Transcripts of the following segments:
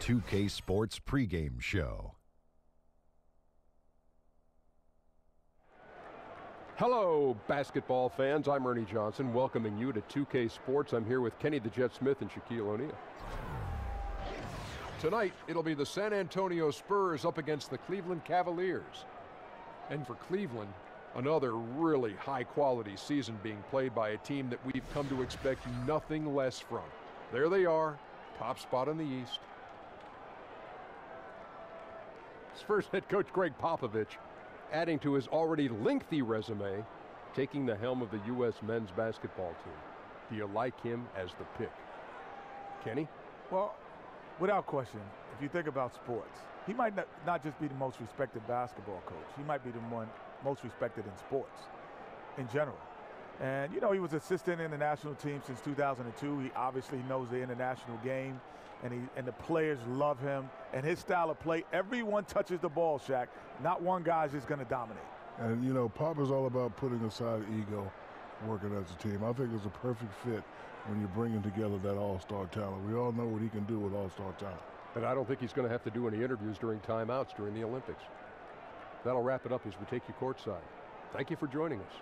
2K Sports pregame show. Hello, basketball fans. I'm Ernie Johnson, welcoming you to 2K Sports. I'm here with Kenny the Jet Smith and Shaquille O'Neal. Tonight, it'll be the San Antonio Spurs up against the Cleveland Cavaliers. And for Cleveland, another really high-quality season being played by a team that we've come to expect nothing less from. There they are, top spot in the East. Spurs head coach Greg Popovich, adding to his already lengthy resume, taking the helm of the U.S. men's basketball team. Do you like him as the pick? Kenny? Well, without question, if you think about sports, he might not just be the most respected basketball coach. He might be the one most respected in sports in general. And, you know, he was assistant in the national team since 2002. He obviously knows the international game, and the players love him. And his style of play, everyone touches the ball, Shaq. Not one guy's just going to dominate. And, you know, Pop is all about putting aside ego, working as a team. I think it's a perfect fit when you're bringing together that all-star talent. We all know what he can do with all-star talent. And I don't think he's going to have to do any interviews during timeouts during the Olympics. That'll wrap it up as we take you courtside. Thank you for joining us.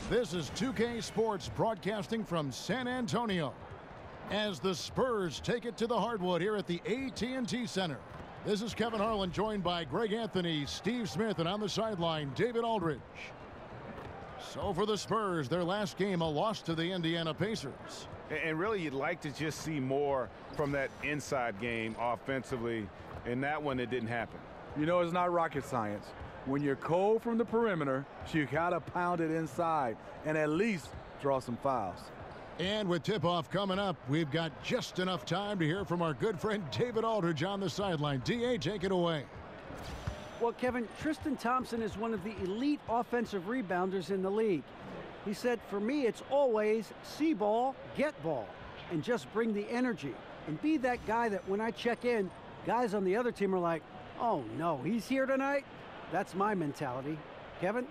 This is 2K Sports broadcasting from San Antonio as the Spurs take it to the hardwood here at the AT&TCenter. This is Kevin Harlan, joined by Greg Anthony, Steve Smith, and on the sideline, David Aldridge. So for the Spurs, their last game, a loss to the Indiana Pacers. And really, you'd like to just see more from that inside game offensively. And that one, it didn't happen. You know, it's not rocket science. When you're cold from the perimeter, you got to pound it inside and at least draw some fouls. And with tip-off coming up, we've got just enough time to hear from our good friend David Aldridge on the sideline. D.A., take it away. Well, Kevin, Tristan Thompson is one of the elite offensive rebounders in the league. He said, for me, it's always see ball, get ball, and just bring the energy. And be that guy that when I check in, guys on the other team are like, oh, no, he's here tonight? That's my mentality. Kevin?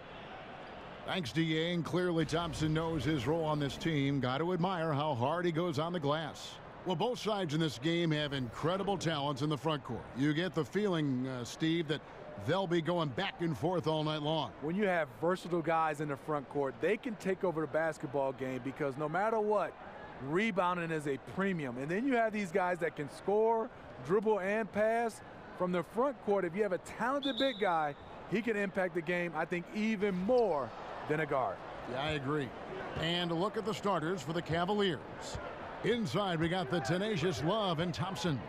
Thanks, D.A. And clearly Thompson knows his role on this team. Got to admire how hard he goes on the glass. Well, both sides in this game have incredible talents in the front court. You get the feeling, Steve, that they'll be going back and forth all night long. When you have versatile guys in the front court, they can take over the basketball game because no matter what, rebounding is a premium. And then you have these guys that can score, dribble, and pass. From the front court, if you have a talented big guy, he can impact the game, I think, even more than a guard. Yeah, I agree. And look at the starters for the Cavaliers. Inside, we got the tenacious Love and Thompson.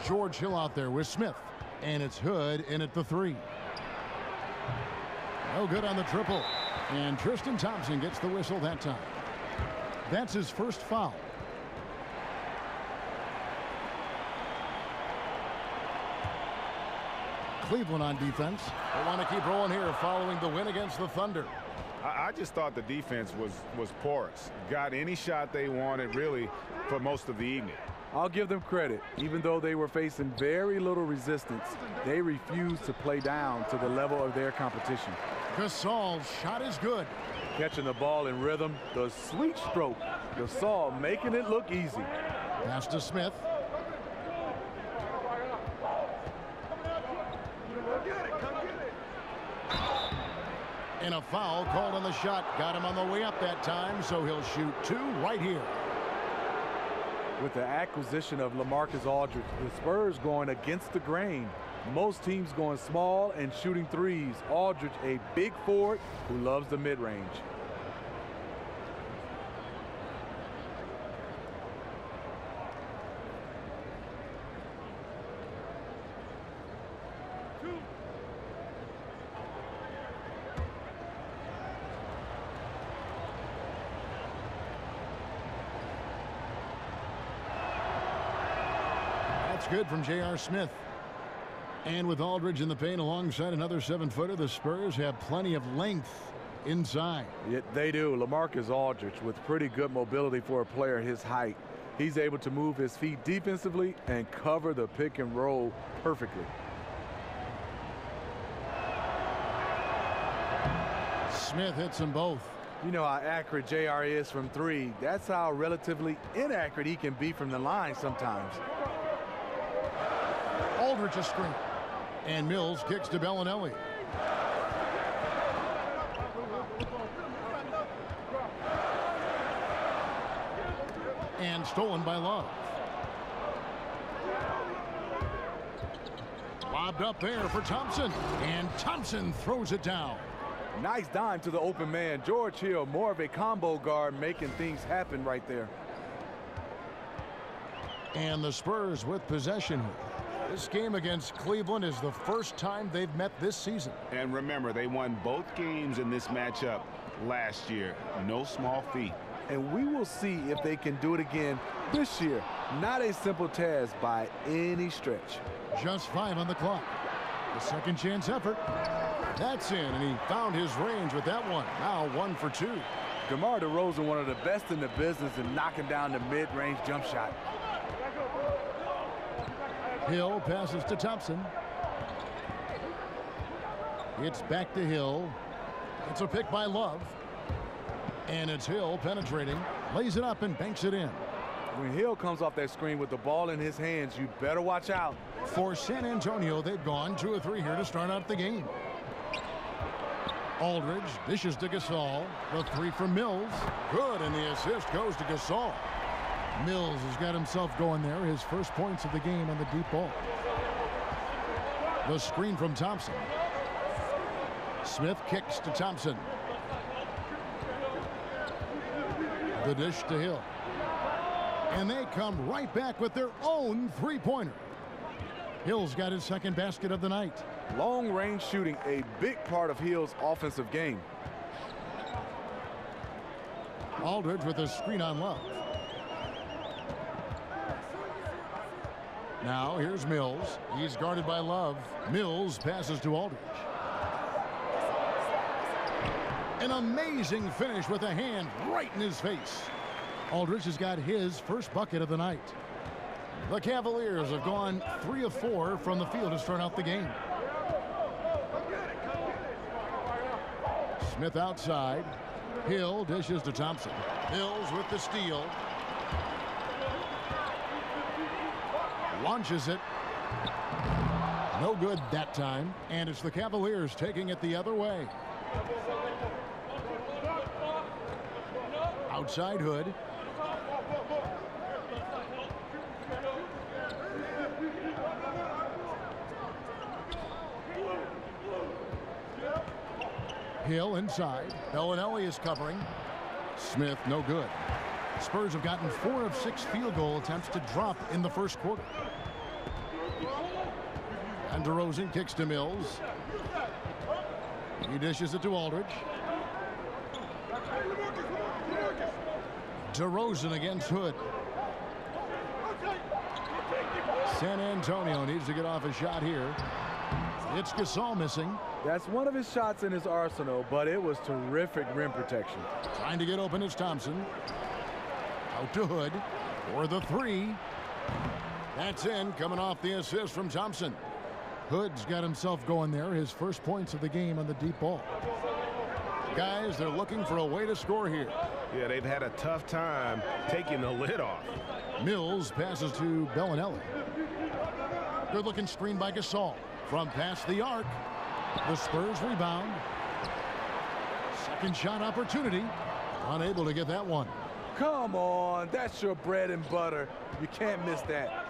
George Hill out there with Smith. And it's Hood in at the three. No good on the triple. And Tristan Thompson gets the whistle that time. That's his first foul. Cleveland on defense. They want to keep rolling here following the win against the Thunder. I just thought the defense was porous. Got any shot they wanted, really, for most of the evening. I'll give them credit. Even though they were facing very little resistance, they refused to play down to the level of their competition. Gasol's shot is good. Catching the ball in rhythm, the sweet stroke. Gasol making it look easy. Pass to Smith. And a foul called on the shot. Got him on the way up that time, so he'll shoot two right here. With the acquisition of LaMarcus Aldridge, the Spurs going against the grain. Most teams going small and shooting threes. Aldridge, a big forward who loves the mid-range. That's good from J.R. Smith. And with Aldridge in the paint alongside another 7-footer, the Spurs have plenty of length inside. Yeah, they do. LaMarcus Aldridge with pretty good mobility for a player his height. He's able to move his feet defensively and cover the pick and roll perfectly. Smith hits them both. You know how accurate JR is from three. That's how relatively inaccurate he can be from the line sometimes. Aldridge a screen. And Mills kicks to Bellinelli. And stolen by Love. Lobbed up there for Thompson. And Thompson throws it down. Nice dime to the open man. George Hill, more of a combo guard, making things happen right there. And the Spurs with possession here. This game against Cleveland is the first time they've met this season. And remember, they won both games in this matchup last year. No small feat. And we will see if they can do it again this year. Not a simple task by any stretch. Just 5 on the clock. The second chance effort. That's in, and he found his range with that one. Now 1 for 2. DeMar DeRozan, one of the best in the business in knocking down the mid-range jump shot. Hill passes to Thompson. It's back to Hill. It's a pick by Love. And it's Hill penetrating. Lays it up and banks it in. When Hill comes off that screen with the ball in his hands, you better watch out. For San Antonio, they've gone 2 of 3 here to start out the game. Aldridge dishes to Gasol. The 3 from Mills. Good, and the assist goes to Gasol. Mills has got himself going there. His first points of the game on the deep ball. The screen from Thompson. Smith kicks to Thompson. The dish to Hill. And they come right back with their own 3-pointer. Hill's got his second basket of the night. Long-range shooting, a big part of Hill's offensive game. Aldridge with a screen on Love. Now here's Mills. He's guarded by Love. Mills passes to Aldridge. An amazing finish with a hand right in his face. Aldridge has got his first bucket of the night. The Cavaliers have gone 3 of 4 from the field to start out the game. Smith outside. Hill dishes to Thompson. Mills with the steal. Launches it. No good that time. And it's the Cavaliers taking it the other way. Outside Hood. Hill inside. Bellinelli is covering. Smith no good. Spurs have gotten 4 of 6 field goal attempts to drop in the first quarter. And DeRozan kicks to Mills. He dishes it to Aldridge. DeRozan against Hood. San Antonio needs to get off a shot here. It's Gasol missing. That's one of his shots in his arsenal, but it was terrific rim protection. Trying to get open is Thompson. Out to Hood for the 3. That's in, coming off the assist from Thompson. Hood's got himself going there. His first points of the game on the deep ball. Guys, they're looking for a way to score here. Yeah, they've had a tough time taking the lid off. Mills passes to Bellinelli. Good looking screen by Gasol. From past the arc. The Spurs rebound. Second shot opportunity. Unable to get that one. Come on, that's your bread and butter. You can't miss that.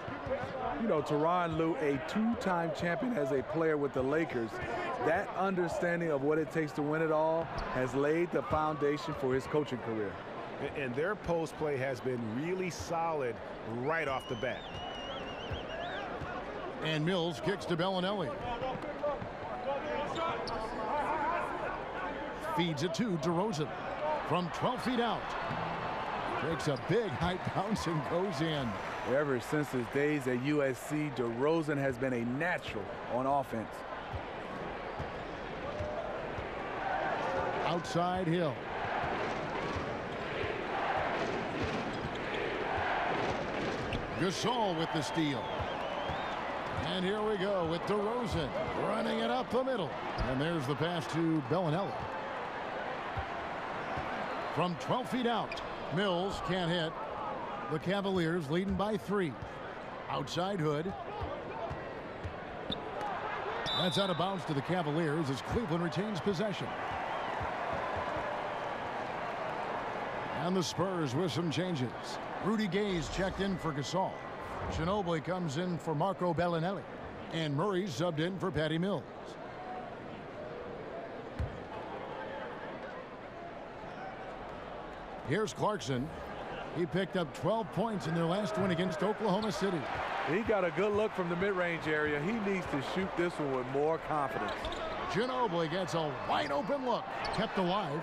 You know, Tyronn Lue, a 2-time champion as a player with the Lakers, that understanding of what it takes to win it all has laid the foundation for his coaching career. And their post play has been really solid right off the bat. And Mills kicks to Bellinelli. Feeds it to DeRozan from 12 feet out. Takes a big high bounce and goes in. Ever since his days at USC, DeRozan has been a natural on offense. Outside Hill. Gasol with the steal. And here we go with DeRozan running it up the middle. And there's the pass to Bellinelli. From 12 feet out, Mills can't hit. The Cavaliers leading by 3. Outside Hood. That's out of bounds to the Cavaliers as Cleveland retains possession. And the Spurs with some changes. Rudy Gay's checked in for Gasol. Ginobili comes in for Marco Bellinelli. And Murray's subbed in for Patty Mills. Here's Clarkson. He picked up 12 points in their last win against Oklahoma City. He got a good look from the mid-range area. He needs to shoot this one with more confidence. Ginobili gets a wide open look. Kept alive.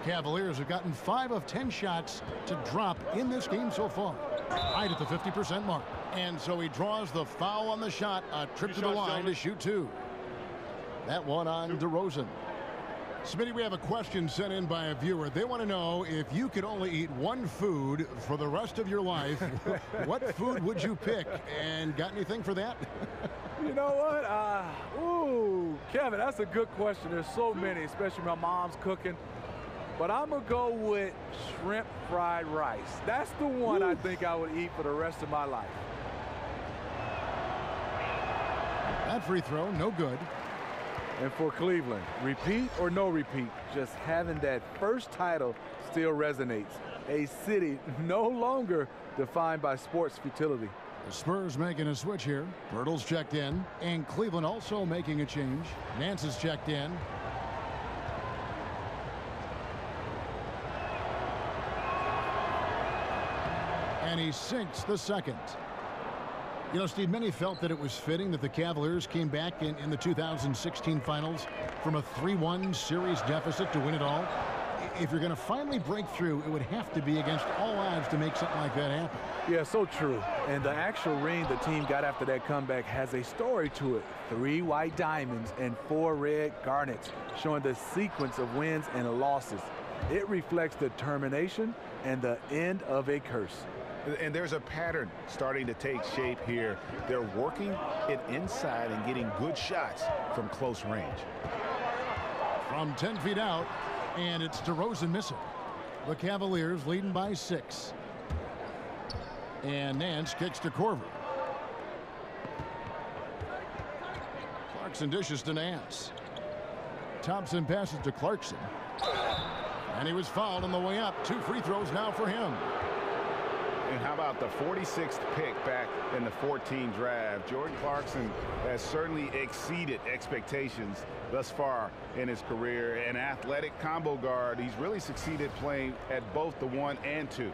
Cavaliers have gotten 5 of 10 shots to drop in this game so far. Right at the 50% mark. And so he draws the foul on the shot. A trip to the line to shoot 2. That one on DeRozan. Smitty, we have a question sent in by a viewer. They want to know, if you could only eat one food for the rest of your life, what food would you pick? And got anything for that? You know what? Kevin, that's a good question. There's so many, especially my mom's cooking. But I'm going to go with shrimp fried rice. That's the one I think I would eat for the rest of my life. That free throw, no good. And for Cleveland, repeat or no repeat, just having that first title still resonates. A city no longer defined by sports futility. The Spurs making a switch here. Bertles checked in, and Cleveland also making a change. Nance is checked in. And he sinks the second. You know, Steve, many felt that it was fitting that the Cavaliers came back in the 2016 finals from a 3-1 series deficit to win it all. If you're going to finally break through, it would have to be against all odds to make something like that happen. Yeah, so true. And the actual ring the team got after that comeback has a story to it. 3 white diamonds and 4 red garnets, showing the sequence of wins and losses. It reflects determination and the end of a curse. And there's a pattern starting to take shape here. They're working it inside and getting good shots from close range. From 10 feet out, and it's DeRozan missing. The Cavaliers leading by 6. And Nance kicks to Korver. Clarkson dishes to Nance. Thompson passes to Clarkson. And he was fouled on the way up. 2 free throws now for him. And how about the 46th pick back in the 14 draft? Jordan Clarkson has certainly exceeded expectations thus far in his career. An athletic combo guard. He's really succeeded playing at both the 1 and 2.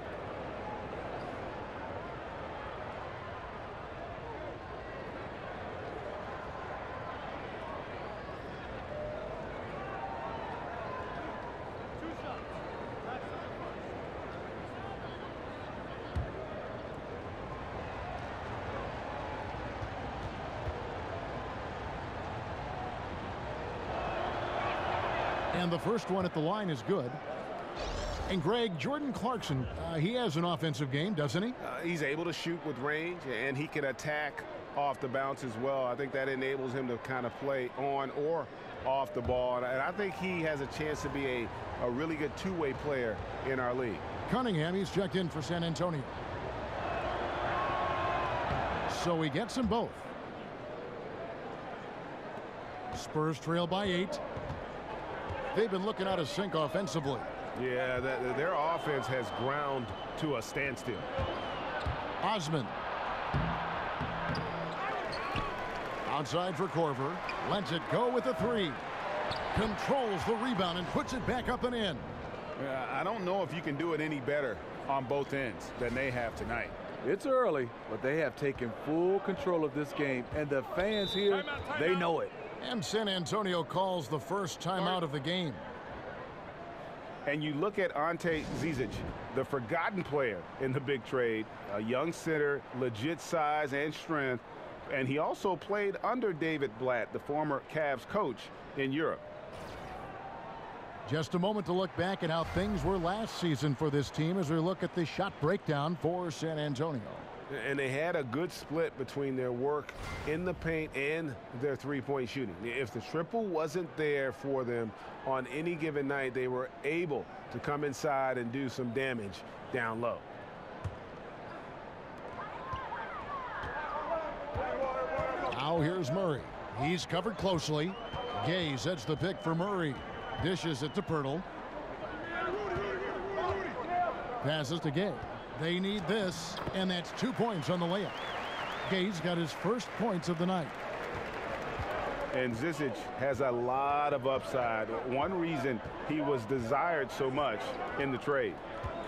And the first one at the line is good. And Greg, Jordan Clarkson, he has an offensive game, doesn't he? He's able to shoot with range, and he can attack off the bounce as well. I think that enables him to kind of play on or off the ball. And I think he has a chance to be a really good two-way player in our league. Cunningham, he's checked in for San Antonio. So he gets them both. Spurs trail by 8. They've been looking out of sync offensively. Yeah, their offense has ground to a standstill. Osman. Outside for Korver. Lets it go with the 3. Controls the rebound and puts it back up and in. I don't know if you can do it any better on both ends than they have tonight. It's early, but they have taken full control of this game, and the fans here, they know it. And San Antonio calls the first timeout of the game. And you look at Ante Zizic, the forgotten player in the big trade, a young center, legit size and strength, and he also played under David Blatt, the former Cavs coach in Europe. Just a moment to look back at how things were last season for this team as we look at the shot breakdown for San Antonio. And they had a good split between their work in the paint and their three-point shooting. If the triple wasn't there for them on any given night, they were able to come inside and do some damage down low. Now here's Murray. He's covered closely. Gay sets the pick for Murray. Dishes it to Pirtle. Passes to Gay. They need this, and that's 2 points on the layup. Gay's got his first points of the night. And Zizic has a lot of upside. One reason he was desired so much in the trade.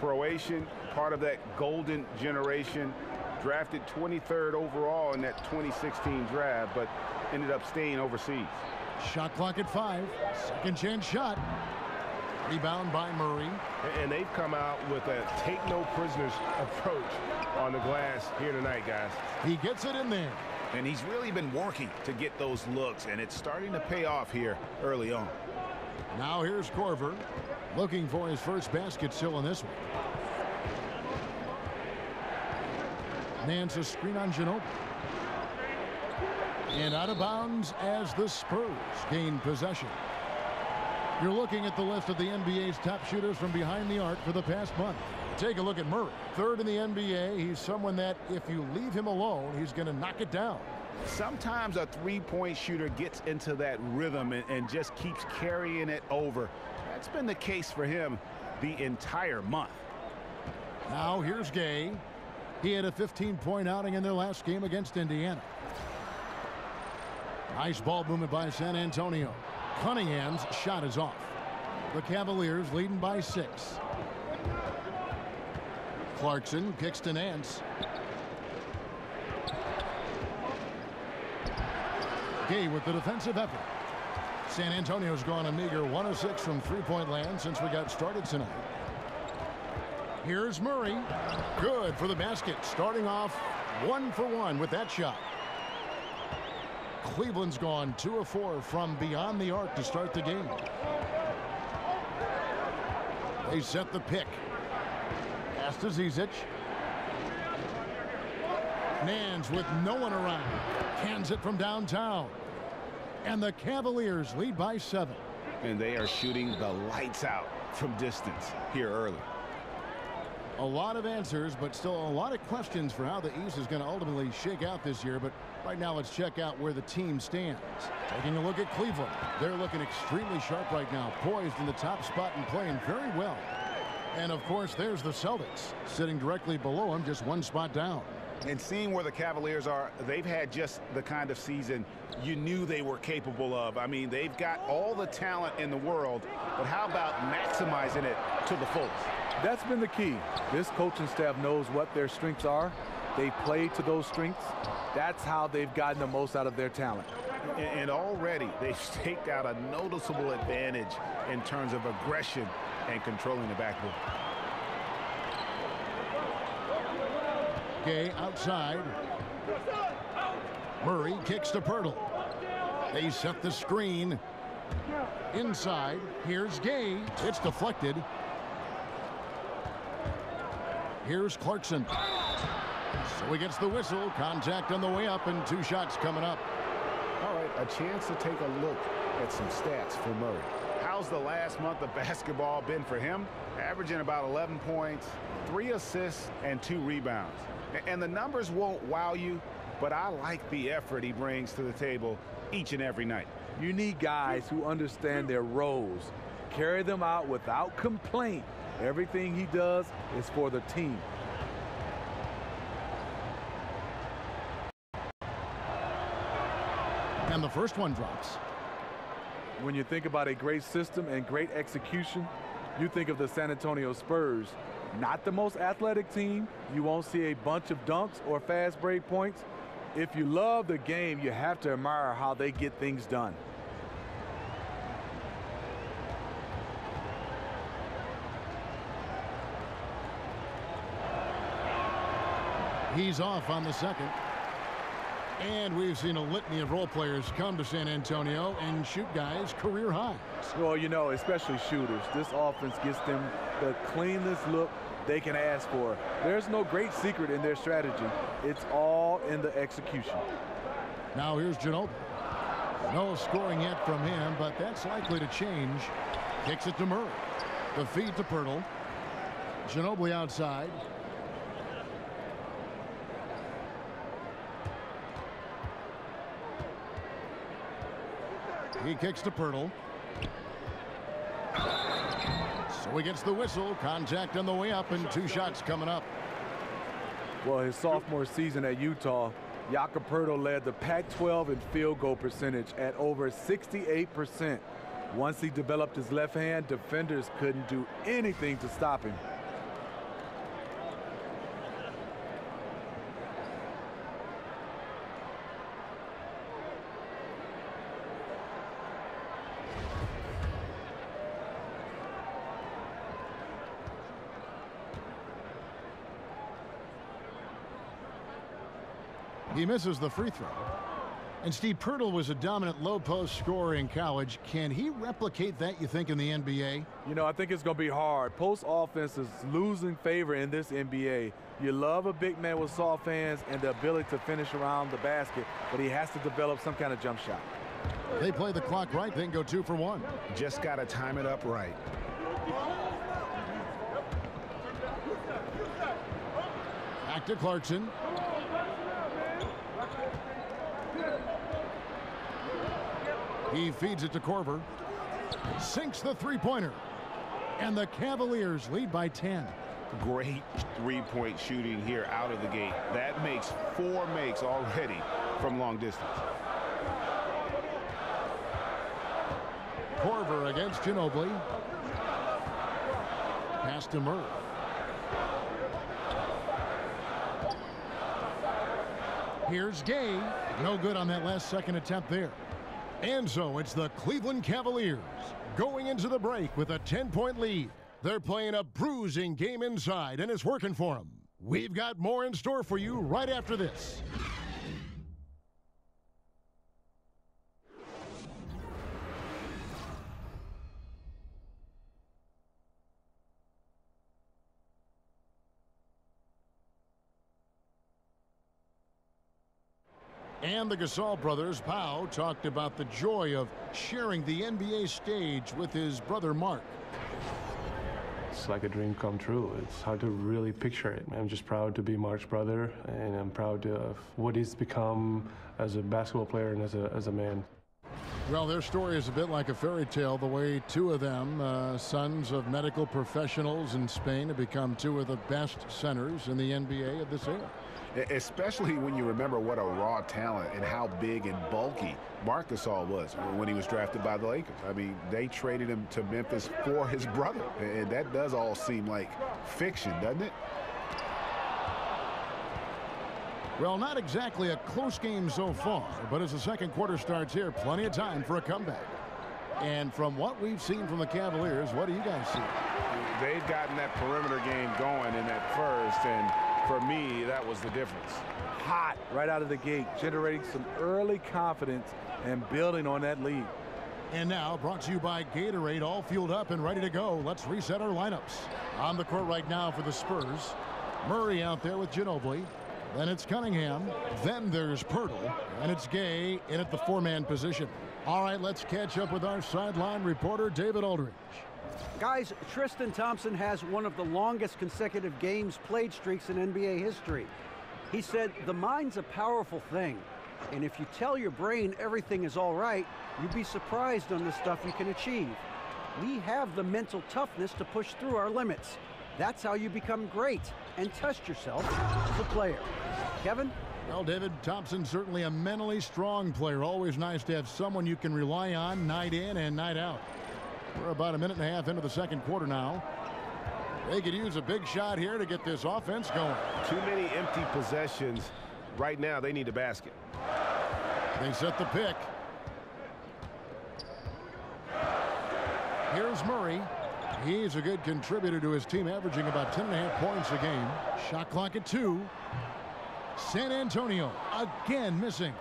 Croatian, part of that golden generation, drafted 23rd overall in that 2016 draft, but ended up staying overseas. Shot clock at 5. Second chance shot. Rebound by Murray. And they've come out with a take no prisoners approach on the glass here tonight, guys. He gets it in there. And he's really been working to get those looks, and it's starting to pay off here early on. Now here's Korver, looking for his first basket still in this one. Nance a screen on Ginobili. And out of bounds as the Spurs gain possession. You're looking at the list of the NBA's top shooters from behind the arc for the past month. Take a look at Murray. Third in the NBA. He's someone that if you leave him alone, he's going to knock it down. Sometimes a three-point shooter gets into that rhythm and just keeps carrying it over. That's been the case for him the entire month. Now here's Gay. He had a 15-point outing in their last game against Indiana. Nice ball movement by San Antonio. Cunningham's shot is off. The Cavaliers leading by 6. Clarkson kicks to Nance. Gay with the defensive effort. San Antonio's gone a meager 1 of 6 from three-point land since we got started tonight. Here's Murray. Good for the basket. Starting off 1 for 1 with that shot. Cleveland's gone 2 of 4 from beyond the arc to start the game. They set the pick. Pass to Zizic. Nance with no one around. Hands it from downtown. And the Cavaliers lead by 7. And they are shooting the lights out from distance here early. A lot of answers, but still a lot of questions for how the East is going to ultimately shake out this year. But right now, let's check out where the team stands. Taking a look at Cleveland. They're looking extremely sharp right now, poised in the top spot and playing very well. And, of course, there's the Celtics, sitting directly below them, just 1 spot down. And seeing where the Cavaliers are, they've had just the kind of season you knew they were capable of. I mean, they've got all the talent in the world, but how about maximizing it to the fullest? That's been the key. This coaching staff knows what their strengths are. They play to those strengths. That's how they've gotten the most out of their talent. And already they've staked out a noticeable advantage in terms of aggression and controlling the backboard. Gay outside. Murray kicks to Pirtle. They set the screen. Inside. Here's Gay. It's deflected. Here's Clarkson. So he gets the whistle. Contact on the way up and 2 shots coming up. All right, a chance to take a look at some stats for Murray. How's the last month of basketball been for him? Averaging about 11 points, 3 assists, and 2 rebounds. And the numbers won't wow you, but I like the effort he brings to the table each and every night. You need guys who understand their roles. Carry them out without complaint. Everything he does is for the team. And the first one drops. When you think about a great system and great execution, you think of the San Antonio Spurs. Not the most athletic team. You won't see a bunch of dunks or fast break points. If you love the game, you have to admire how they get things done. He's off on the second. And we've seen a litany of role players come to San Antonio and shoot guys career highs. Well, you know, especially shooters. This offense gets them the cleanest look they can ask for. There's no great secret in their strategy. It's all in the execution. Now here's Ginobili. No scoring yet from him, but that's likely to change. Kicks it to Murray. The feed to Pirtle. Ginobili outside. He kicks to Pirtle. So he gets the whistle. Contact on the way up and 2 shots coming up. Well, his sophomore season at Utah, Jakob Pirtle led the Pac-12 in field goal percentage at over 68%. Once he developed his left hand, defenders couldn't do anything to stop him. He misses the free throw. And Steve, Pirtle was a dominant low post scorer in college. Can he replicate that, you think, in the NBA? You know, I think it's going to be hard. Post offense is losing favor in this NBA. You love a big man with soft hands and the ability to finish around the basket, but he has to develop some kind of jump shot. They play the clock right, then go 2 for 1. Just got to time it up right. Back to Clarkson. He feeds it to Korver. Sinks the three-pointer. And the Cavaliers lead by 10. Great three-point shooting here out of the gate. That makes 4 makes already from long distance. Korver against Ginobili. Pass to Murray. Here's Gay. No good on that last second attempt there. And so it's the Cleveland Cavaliers going into the break with a 10-point lead. They're playing a bruising game inside, and it's working for them. We've got more in store for you right after this. And the Gasol brothers, Pau, talked about the joy of sharing the NBA stage with his brother Mark. It's like a dream come true. It's hard to really picture it. I'm just proud to be Mark's brother, and I'm proud of what he's become as a basketball player and as a man. Well, their story is a bit like a fairy tale, the way 2 of them, sons of medical professionals in Spain, have become 2 of the best centers in the NBA of this era. Especially when you remember what a raw talent and how big and bulky Marc Gasol was when he was drafted by the Lakers. I mean, they traded him to Memphis for his brother, and that does all seem like fiction, doesn't it? Well, not exactly a close game so far, but as the second quarter starts here, plenty of time for a comeback. And from what we've seen from the Cavaliers, what do you guys see? They've gotten that perimeter game going in that first, and for me, that was the difference. Hot right out of the gate, generating some early confidence and building on that lead. And now, brought to you by Gatorade, all fueled up and ready to go. Let's reset our lineups. On the court right now for the Spurs, Murray out there with Ginobili. Then it's Cunningham. Then there's Pirtle. And it's Gay in at the 4-man position. All right, let's catch up with our sideline reporter, David Aldridge. Guys, Tristan Thompson has one of the longest consecutive games played streaks in NBA history. He said, the mind's a powerful thing. And if you tell your brain everything is all right, you'd be surprised on the stuff you can achieve. We have the mental toughness to push through our limits. That's how you become great and test yourself as a player. Kevin? Well, David, Thompson's certainly a mentally strong player. Always nice to have someone you can rely on night in and night out. We're about a minute and a half into the second quarter now. They could use a big shot here to get this offense going. Too many empty possessions. Right now, they need a basket. They set the pick. Here's Murray. He's a good contributor to his team, averaging about 10.5 points a game. Shot clock at 2. San Antonio again missing.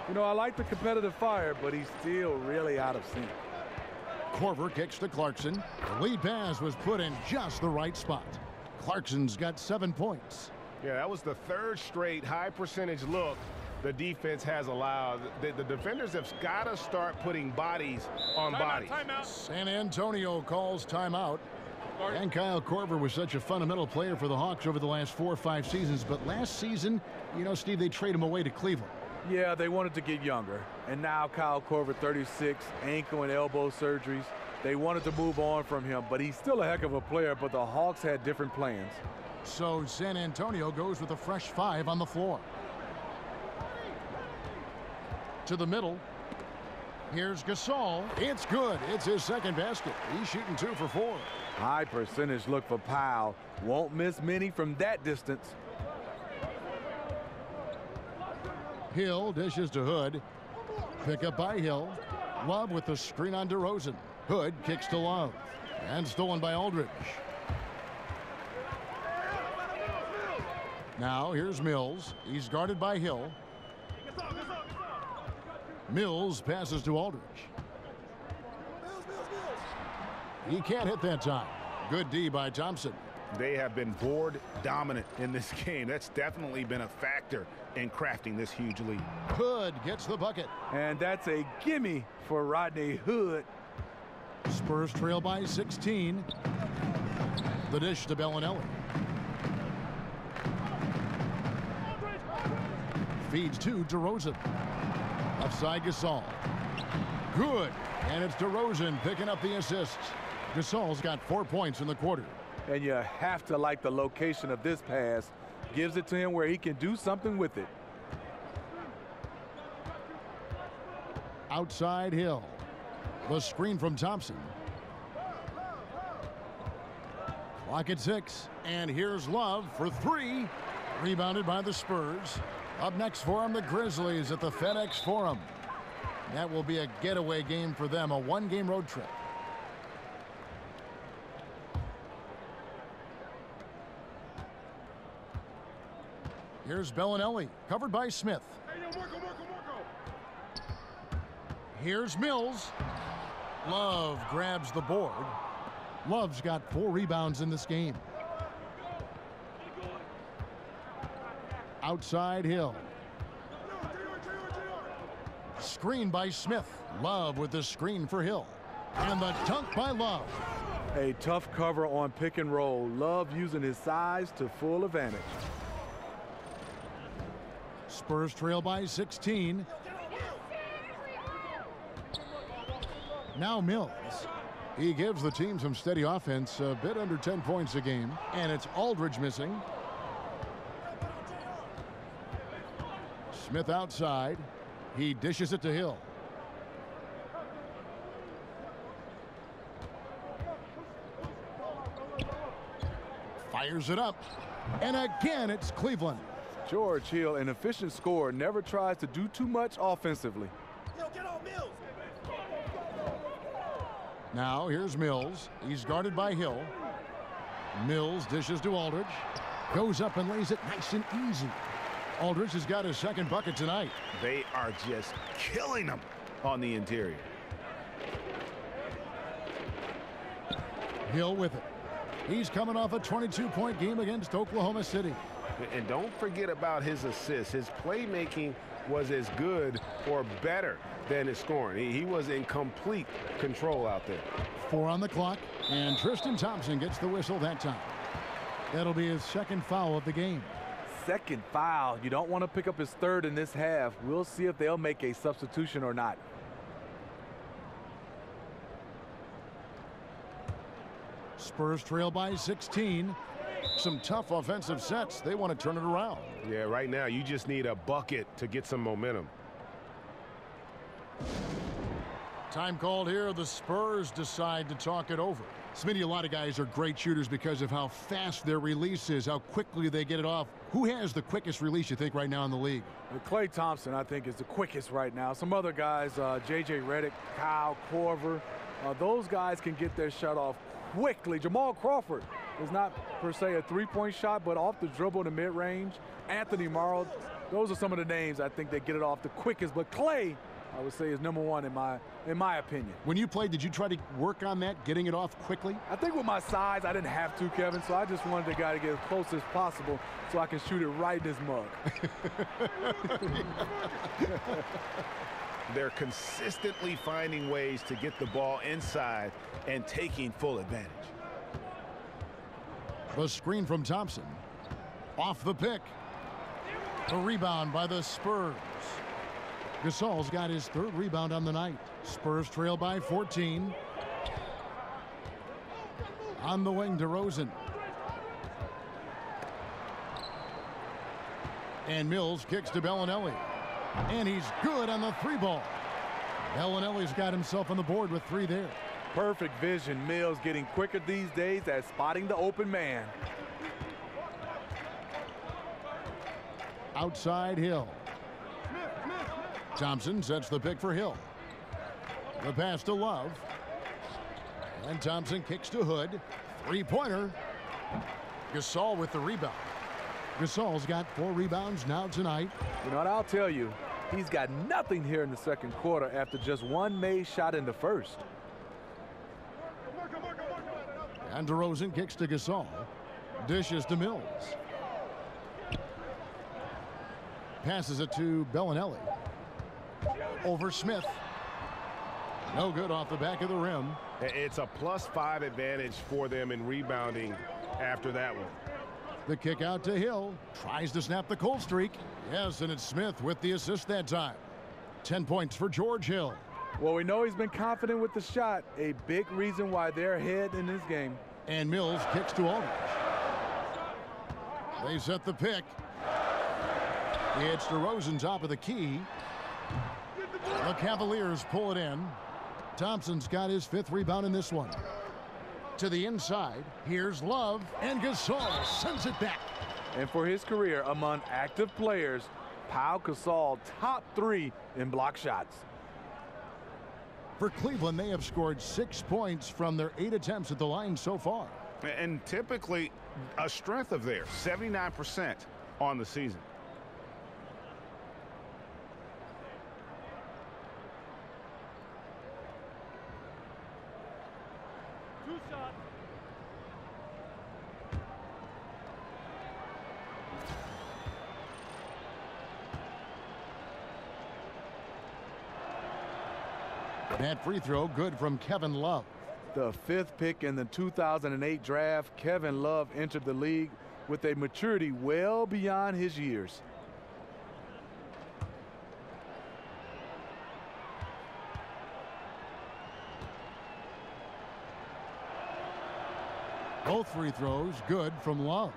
You know, I like the competitive fire, but he's still really out of sync. Korver kicks to Clarkson. The lead pass was put in just the right spot. Clarkson's got 7 points. Yeah, that was the third straight high percentage look the defense has allowed. The defenders have got to start putting bodies on bodies. Timeout. San Antonio calls timeout. And Kyle Korver was such a fundamental player for the Hawks over the last 4 or 5 seasons. But last season, you know, Steve, they trade him away to Cleveland. Yeah, they wanted to get younger. And now Kyle Korver, 36, ankle and elbow surgeries. They wanted to move on from him, but he's still a heck of a player, but the Hawks had different plans. So San Antonio goes with a fresh 5 on the floor. To the middle. Here's Gasol. It's good. It's his second basket. He's shooting 2 for 4. High percentage look for Powell. Won't miss many from that distance. Hill dishes to Hood. Pick up by Hill. Love with the screen on DeRozan. Hood kicks to Love. And stolen by Aldridge. Now here's Mills. He's guarded by Hill. Mills passes to Aldridge. He can't hit that time. Good D by Thompson. They have been board dominant in this game. That's definitely been a factor in crafting this huge lead. Hood gets the bucket. And that's a gimme for Rodney Hood. Spurs trail by 16. The dish to Bellinelli. Feeds to DeRozan. Offside Gasol. Good. And it's DeRozan picking up the assist. Gasol's got 4 points in the quarter. And you have to like the location of this pass. Gives it to him where he can do something with it. Outside Hill. The screen from Thompson. Clock at 6. And here's Love for 3. Rebounded by the Spurs. Up next for them, the Grizzlies at the FedEx Forum. That will be a getaway game for them, a 1-game road trip. Here's Bellinelli, covered by Smith. Here's Mills. Love grabs the board. Love's got 4 rebounds in this game. Outside Hill. Screen by Smith. Love with the screen for Hill. And the dunk by Love. A tough cover on pick and roll. Love using his size to full advantage. Spurs trail by 16. Now Mills. He gives the team some steady offense, a bit under 10 points a game. And it's Aldridge missing. Smith outside. He dishes it to Hill. Fires it up. And again, it's Cleveland. George Hill, an efficient scorer, never tries to do too much offensively. Now here's Mills. He's guarded by Hill. Mills dishes to Aldridge. Goes up and lays it nice and easy. Aldridge has got his second bucket tonight. They are just killing them on the interior. Hill with it. He's coming off a 22-point game against Oklahoma City. And don't forget about his assists. His playmaking was as good or better than his scoring. He was in complete control out there. 4 on the clock, and Tristan Thompson gets the whistle that time. That'll be his second foul of the game. Second foul. You don't want to pick up his third in this half. We'll see if they'll make a substitution or not. Spurs trail by 16. Some tough offensive sets. They want to turn it around. Yeah, right now you just need a bucket to get some momentum. Time called here. The Spurs decide to talk it over. Smitty, a lot of guys are great shooters because of how fast their release is, how quickly they get it off. Who has the quickest release, you think, right now in the league? Klay Thompson, I think, is the quickest right now. Some other guys, J.J. Redick, Kyle Korver, those guys can get their shot off quickly. Jamal Crawford is not per se a three-point shot, but off the dribble to mid-range. Anthony Morrow, those are some of the names I think that get it off the quickest. But Clay, I would say, is number one in my opinion. When you played, did you try to work on that, getting it off quickly? I think with my size, I didn't have to, Kevin, so I just wanted the guy to get as close as possible so I can shoot it right in his mug. They're consistently finding ways to get the ball inside and taking full advantage. The screen from Thompson. Off the pick. The rebound by the Spurs. Gasol's got his third rebound on the night. Spurs trail by 14. On the wing, DeRozan. And Mills kicks to Bellinelli. And he's good on the three ball. Bellinelli's got himself on the board with three there. Perfect vision. Mills getting quicker these days at spotting the open man. Outside Hill. Thompson sets the pick for Hill. The pass to Love. And Thompson kicks to Hood. Three-pointer. Gasol with the rebound. Gasol's got 4 rebounds now tonight. You know what I'll tell you? He's got nothing here in the second quarter after just one made shot in the first. And DeRozan kicks to Gasol. Dishes to Mills. Passes it to Bellinelli. Over Smith. No good off the back of the rim. It's a +5 advantage for them in rebounding after that one. The kick out to Hill. Tries to snap the cold streak. Yes, and it's Smith with the assist that time. 10 points for George Hill. Well, we know he's been confident with the shot. A big reason why they're ahead in this game. And Mills kicks to Aldridge. They set the pick. It's DeRozan top of the key. The Cavaliers pull it in. Thompson's got his 5th rebound in this one. To the inside, here's Love, and Gasol sends it back. And for his career among active players, Pau Gasol top 3 in block shots. For Cleveland, they have scored 6 points from their 8 attempts at the line so far. And typically a strength of theirs, 79% on the season. That free throw good from Kevin Love. The 5th pick in the 2008 draft, Kevin Love entered the league with a maturity well beyond his years. Both free throws good from Love.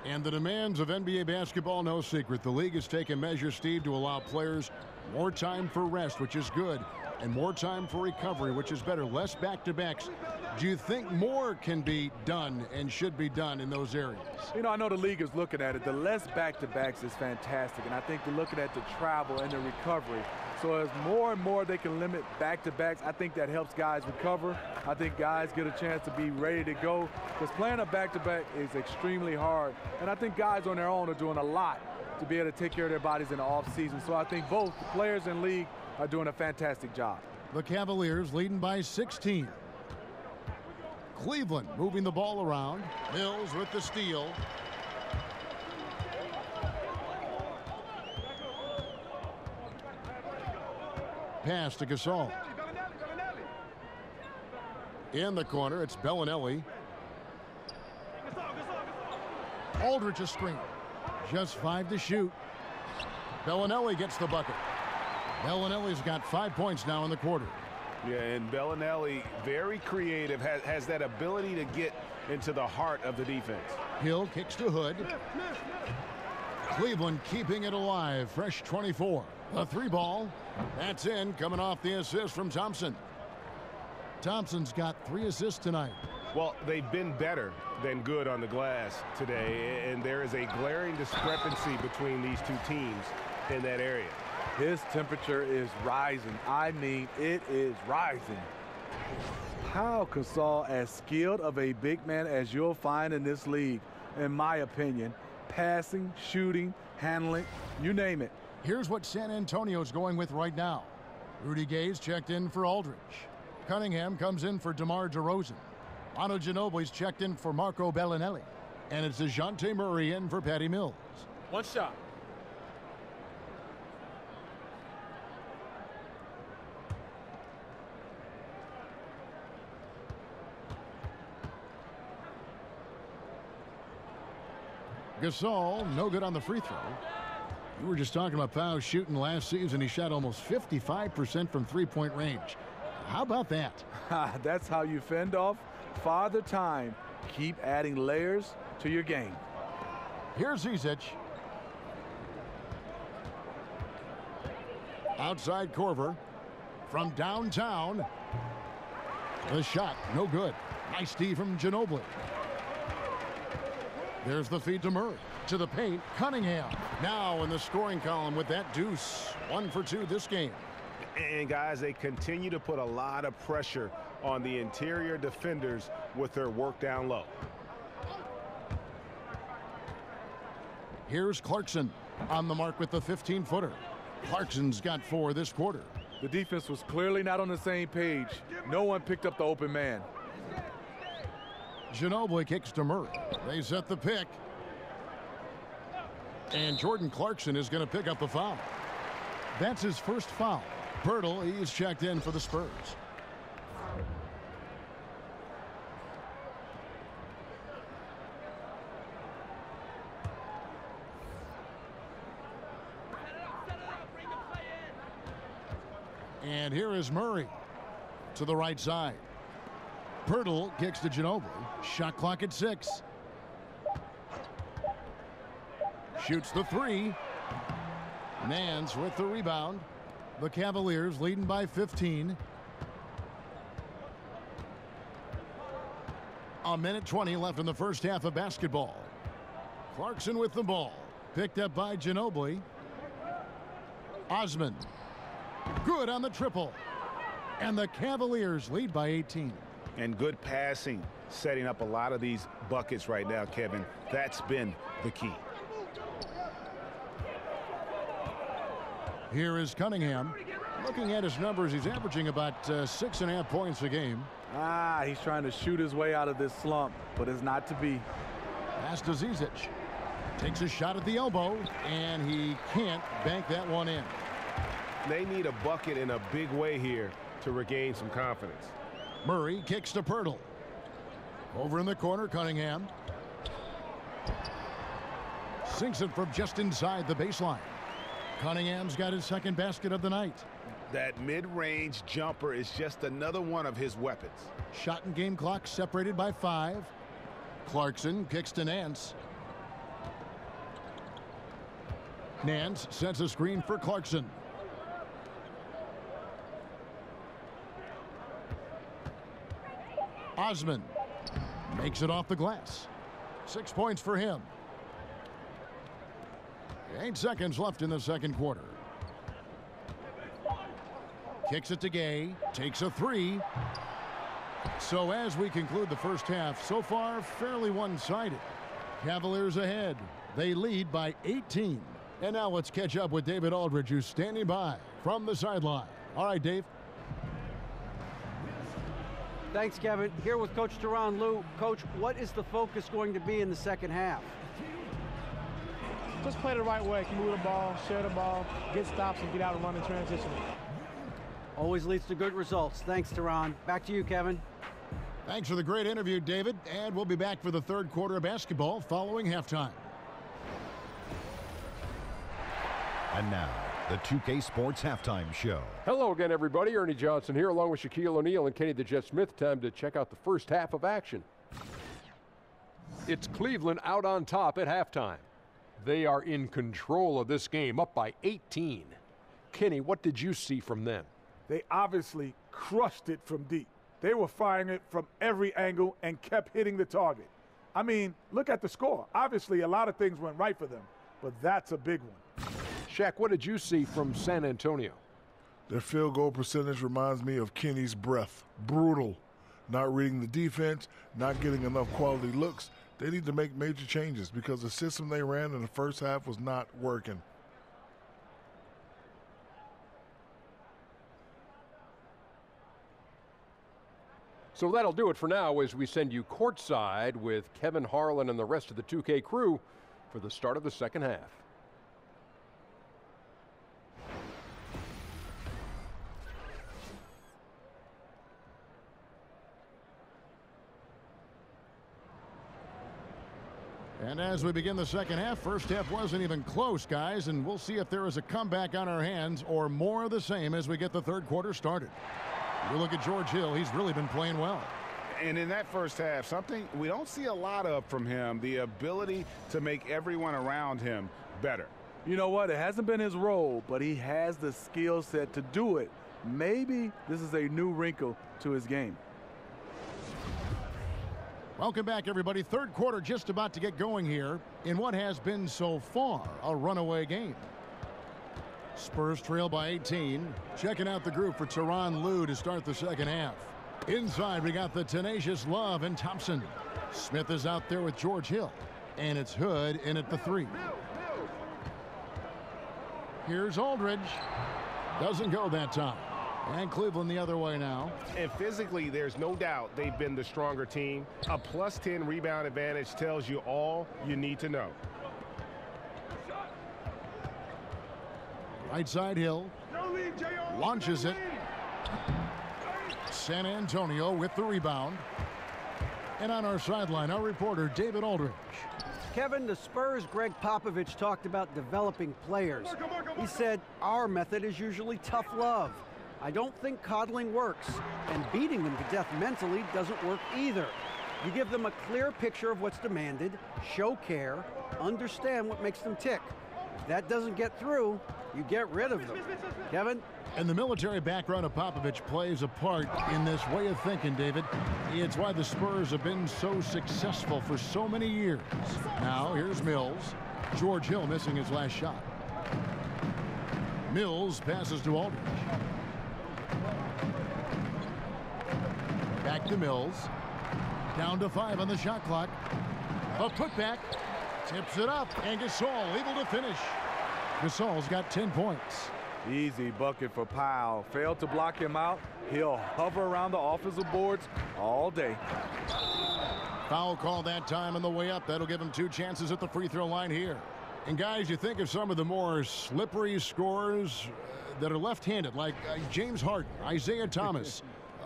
And the demands of NBA basketball, no secret. The league has taken measures, Steve, to allow players more time for rest, which is good, and more time for recovery, which is better. Less back-to-backs. Do you think more can be done and should be done in those areas? You know, I know the league is looking at it. The less back-to-backs is fantastic, and I think they're looking at the travel and the recovery. So as more and more they can limit back-to-backs, I think that helps guys recover. I think guys get a chance to be ready to go, because playing a back-to-back is extremely hard. And I think guys on their own are doing a lot to be able to take care of their bodies in the offseason. So I think both the players and league are doing a fantastic job. The Cavaliers leading by 16. Cleveland moving the ball around. Mills with the steal. Pass to Gasol. In the corner, it's Bellinelli. Aldridge a screen. Just 5 to shoot. Bellinelli gets the bucket. Bellinelli's got 5 points now in the quarter. Yeah, and Bellinelli, very creative, has that ability to get into the heart of the defense. Hill kicks to Hood. Cleveland keeping it alive. Fresh 24. A 3-ball. That's in, coming off the assist from Thompson. Thompson's got 3 assists tonight. Well, they've been better than good on the glass today, and there is a glaring discrepancy between these two teams in that area. His temperature is rising. I mean, it is rising. How Gasol as skilled of a big man as you'll find in this league, in my opinion. Passing, shooting, handling, you name it. Here's what San Antonio's going with right now. Rudy Gay's checked in for Aldridge. Cunningham comes in for DeMar DeRozan. Manu Ginobili's checked in for Marco Bellinelli. And it's DeJounte Murray in for Patty Mills. One shot. Gasol, no good on the free throw. You were just talking about Powell's shooting last season. He shot almost 55% from three-point range. How about that? That's how you fend off Father Time. Keep adding layers to your game. Here's Zizic. Outside Korver. From downtown. The shot, no good. Nice D from Ginobili. There's the feed to Murray. To the paint, Cunningham. Now in the scoring column with that deuce. 1 for 2 this game. And guys, they continue to put a lot of pressure on the interior defenders with their work down low. Here's Clarkson on the mark with the 15-footer. Clarkson's got 4 this quarter. The defense was clearly not on the same page. No one picked up the open man. Ginobili kicks to Murray. They set the pick. And Jordan Clarkson is going to pick up the foul. That's his first foul. Pirtle, he's checked in for the Spurs. And here is Murray to the right side. Pirtle kicks to Ginobili. Shot clock at 6. Shoots the 3. Nance with the rebound. The Cavaliers leading by 15. A minute 20 left in the first half of basketball. Clarkson with the ball. Picked up by Ginobili. Osman. Good on the triple. And the Cavaliers lead by 18. And good passing, setting up a lot of these buckets right now, Kevin. That's been the key. Here is Cunningham. Looking at his numbers, he's averaging about 6.5 points a game. He's trying to shoot his way out of this slump, but it's not to be. Pass to Zizic. Takes a shot at the elbow, and he can't bank that one in. They need a bucket in a big way here to regain some confidence. Murray kicks to Pirtle. Over in the corner, Cunningham. Sinks it from just inside the baseline. Cunningham's got his second basket of the night. That mid-range jumper is just another one of his weapons. Shot and game clock separated by 5. Clarkson kicks to Nance. Nance sets a screen for Clarkson. Osman makes it off the glass. 6 points for him. 8 seconds left in the second quarter. Kicks it to Gay. Takes a 3. So as we conclude the first half, so far fairly one-sided. Cavaliers ahead. They lead by 18. And now let's catch up with David Aldridge, who's standing by from the sideline. All right, Dave. Thanks, Kevin. Here with Coach Teron Lue. Coach, what is the focus going to be in the second half? Just play the right way. Move the ball, share the ball, get stops, and get out and run in transition. Always leads to good results. Thanks, Teron. Back to you, Kevin. Thanks for the great interview, David. And we'll be back for the third quarter of basketball following halftime. And now, the 2K Sports Halftime Show. Hello again, everybody. Ernie Johnson here, along with Shaquille O'Neal and Kenny the Jet Smith. Time to check out the first half of action. It's Cleveland out on top at halftime. They are in control of this game, up by 18. Kenny, what did you see from them? They obviously crushed it from deep. They were firing it from every angle and kept hitting the target. I mean, look at the score. Obviously, a lot of things went right for them, but that's a big one. Shaq, what did you see from San Antonio? Their field goal percentage reminds me of Kenny's breath. Brutal. not reading the defense, not getting enough quality looks. They need to make major changes because the system they ran in the first half was not working. So that'll do it for now as we send you courtside with Kevin Harlan and the rest of the 2K crew for the start of the second half. And as we begin the second half, first half wasn't even close, guys, and we'll see if there is a comeback on our hands or more of the same as we get the third quarter started. You look at George Hill, he's really been playing well. And in that first half, something we don't see a lot of from him, the ability to make everyone around him better. You know what? It hasn't been his role, but he has the skill set to do it. Maybe this is a new wrinkle to his game. Welcome back, everybody. Third quarter just about to get going here in what has been so far a runaway game. Spurs trail by 18. Checking out the group for Tyronn Lue to start the second half. Inside, we got the tenacious Love and Thompson. Smith is out there with George Hill. And it's Hood in at the 3. Here's Aldridge. Doesn't go that time. And Cleveland the other way now. And physically, there's no doubt they've been the stronger team. A plus 10 rebound advantage tells you all you need to know. Right side Hill. Launches it. San Antonio with the rebound. And on our sideline, our reporter, David Aldridge. Kevin, the Spurs' Greg Popovich talked about developing players. He said, our method is usually tough love. I don't think coddling works, and beating them to death mentally doesn't work either. You give them a clear picture of what's demanded, show care, understand what makes them tick. If that doesn't get through, you get rid of them. Kevin? And the military background of Popovich plays a part in this way of thinking, David. It's why the Spurs have been so successful for so many years. Now, here's Mills. George Hill missing his last shot. Mills passes to Aldridge. Back to Mills. Down to 5 on the shot clock. A putback. Tips it up. And Gasol able to finish. Gasol's got 10 points. Easy bucket for Powell. Failed to block him out. He'll hover around the offensive boards all day. Foul call that time on the way up. That'll give him 2 chances at the free throw line here. And guys, you think of some of the more slippery scorers that are left-handed, like James Harden, Isaiah Thomas,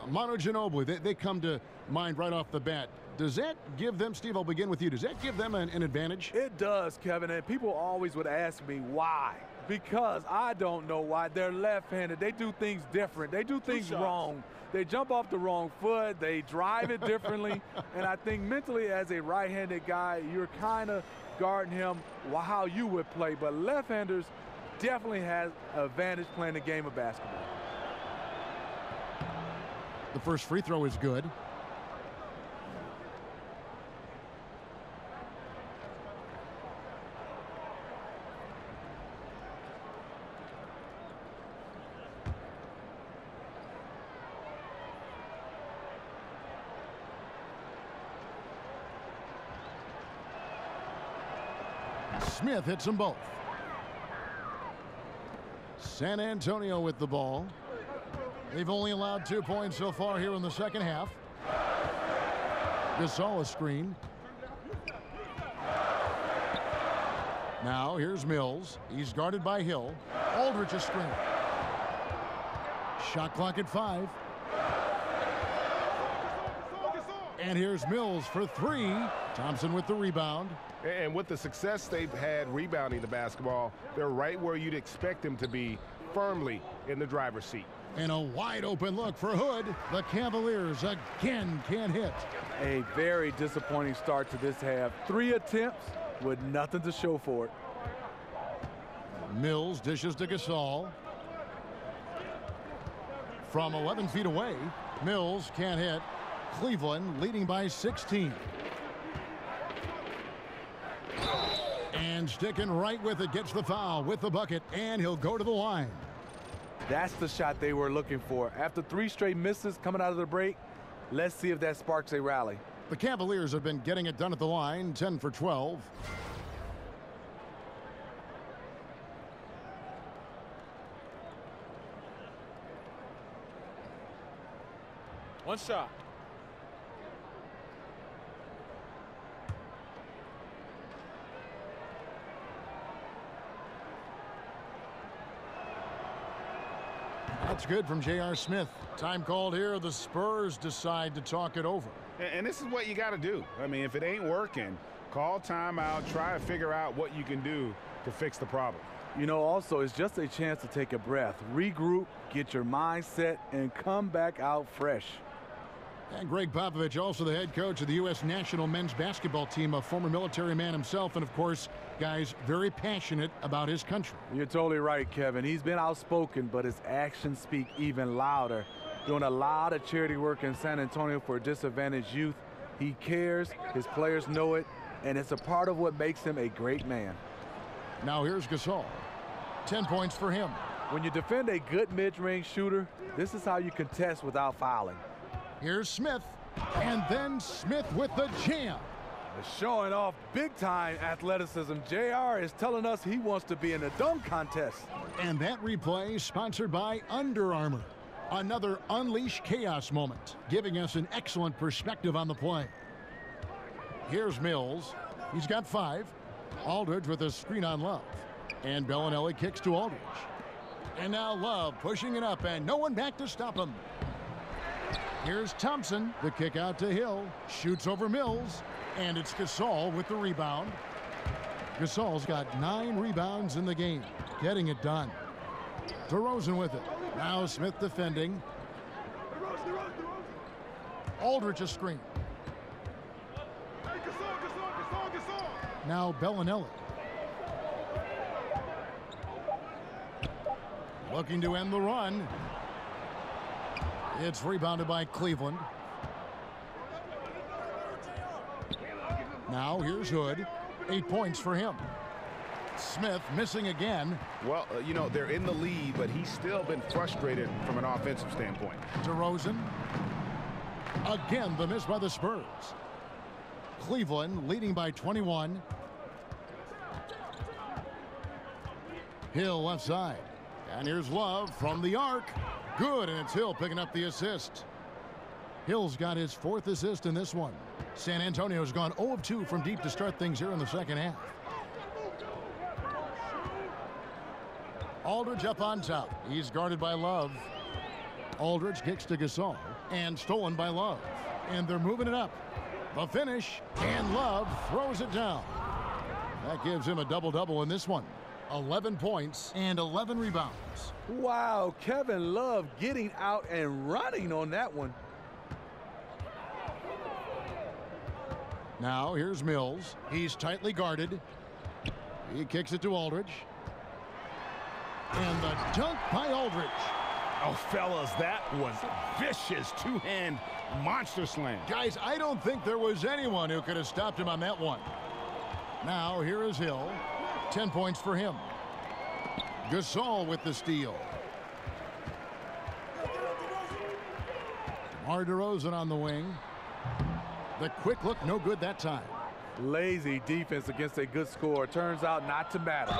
Manu Ginobili. They come to mind right off the bat. Does that give them, Steve, I'll begin with you, does that give them an advantage? It does, Kevin, and people always would ask me why. Because I don't know why. They're left-handed. They do things different. They do things wrong. They jump off the wrong foot. They drive it differently. And I think mentally as a right-handed guy, you're kind of guarding him how you would play. But left-handers definitely has an advantage playing the game of basketball. The first free throw is good. Smith hits them both. San Antonio with the ball. They've only allowed 2 points so far here in the second half. Gasol a screen. Now here's Mills. He's guarded by Hill. Aldridge a screen. Shot clock at 5. And here's Mills for 3. Thompson with the rebound. And with the success they've had rebounding the basketball, they're right where you'd expect them to be, firmly in the driver's seat. And a wide open look for Hood. The Cavaliers again can't hit. A very disappointing start to this half. 3 attempts with nothing to show for it. Mills dishes to Gasol. From 11 feet away, Mills can't hit. Cleveland leading by 16. And sticking right with it, gets the foul with the bucket, and he'll go to the line. That's the shot they were looking for. After 3 straight misses coming out of the break, Let's see if that sparks a rally. The Cavaliers have been getting it done at the line, 10 for 12. One shot. That's good from J.R. Smith. Time called here. The Spurs decide to talk it over. And this is what you got to do. I mean, if it ain't working, call timeout, try to figure out what you can do to fix the problem. You know, also, it's just a chance to take a breath, regroup, get your mind set, and come back out fresh. And Greg Popovich, also the head coach of the U.S. national men's basketball team, a former military man himself, and of course, guys, very passionate about his country. You're totally right, Kevin. He's been outspoken, but his actions speak even louder. Doing a lot of charity work in San Antonio for disadvantaged youth. He cares, his players know it, and it's a part of what makes him a great man. Now here's Gasol. 10 points for him. When you defend a good mid-range shooter, this is how you contest without fouling. Here's Smith, and then Smith with the jam. Showing off big-time athleticism. JR is telling us he wants to be in a dunk contest. And that replay sponsored by Under Armour. Another Unleash Chaos moment, giving us an excellent perspective on the play. Here's Mills. He's got 5. Aldridge with a screen on Love. And Bellinelli kicks to Aldridge. And now Love pushing it up, and no one back to stop him. Here's Thompson, the kick out to Hill, shoots over Mills, and it's Gasol with the rebound. Gasol's got 9 rebounds in the game, getting it done. DeRozan with it. Now Smith defending. Aldridge a screen. Now Bellinelli. Looking to end the run. It's rebounded by Cleveland. Now here's Hood. 8 points for him. Smith missing again. Well, you know, they're in the lead, but he's still been frustrated from an offensive standpoint. DeRozan. Again, the miss by the Spurs. Cleveland leading by 21. Hill left side. And here's Love from the arc. Good, and it's Hill picking up the assist. Hill's got his 4th assist in this one. San Antonio's gone 0 of 2 from deep to start things here in the second half. Aldridge up on top. He's guarded by Love. Aldridge kicks to Gasol, and stolen by Love. And they're moving it up. The finish, and Love throws it down. That gives him a double-double in this one. 11 points and 11 rebounds. Wow, Kevin Love getting out and running on that one. Now here's Mills. He's tightly guarded. He kicks it to Aldridge. And the dunk by Aldridge. Oh, fellas, that was vicious two-hand monster slam. Guys, I don't think there was anyone who could have stopped him on that one. Now here is Hill. 10 points for him. Gasol with the steal. DeRozan on the wing. The quick look, no good that time. Lazy defense against a good score. Turns out not to matter.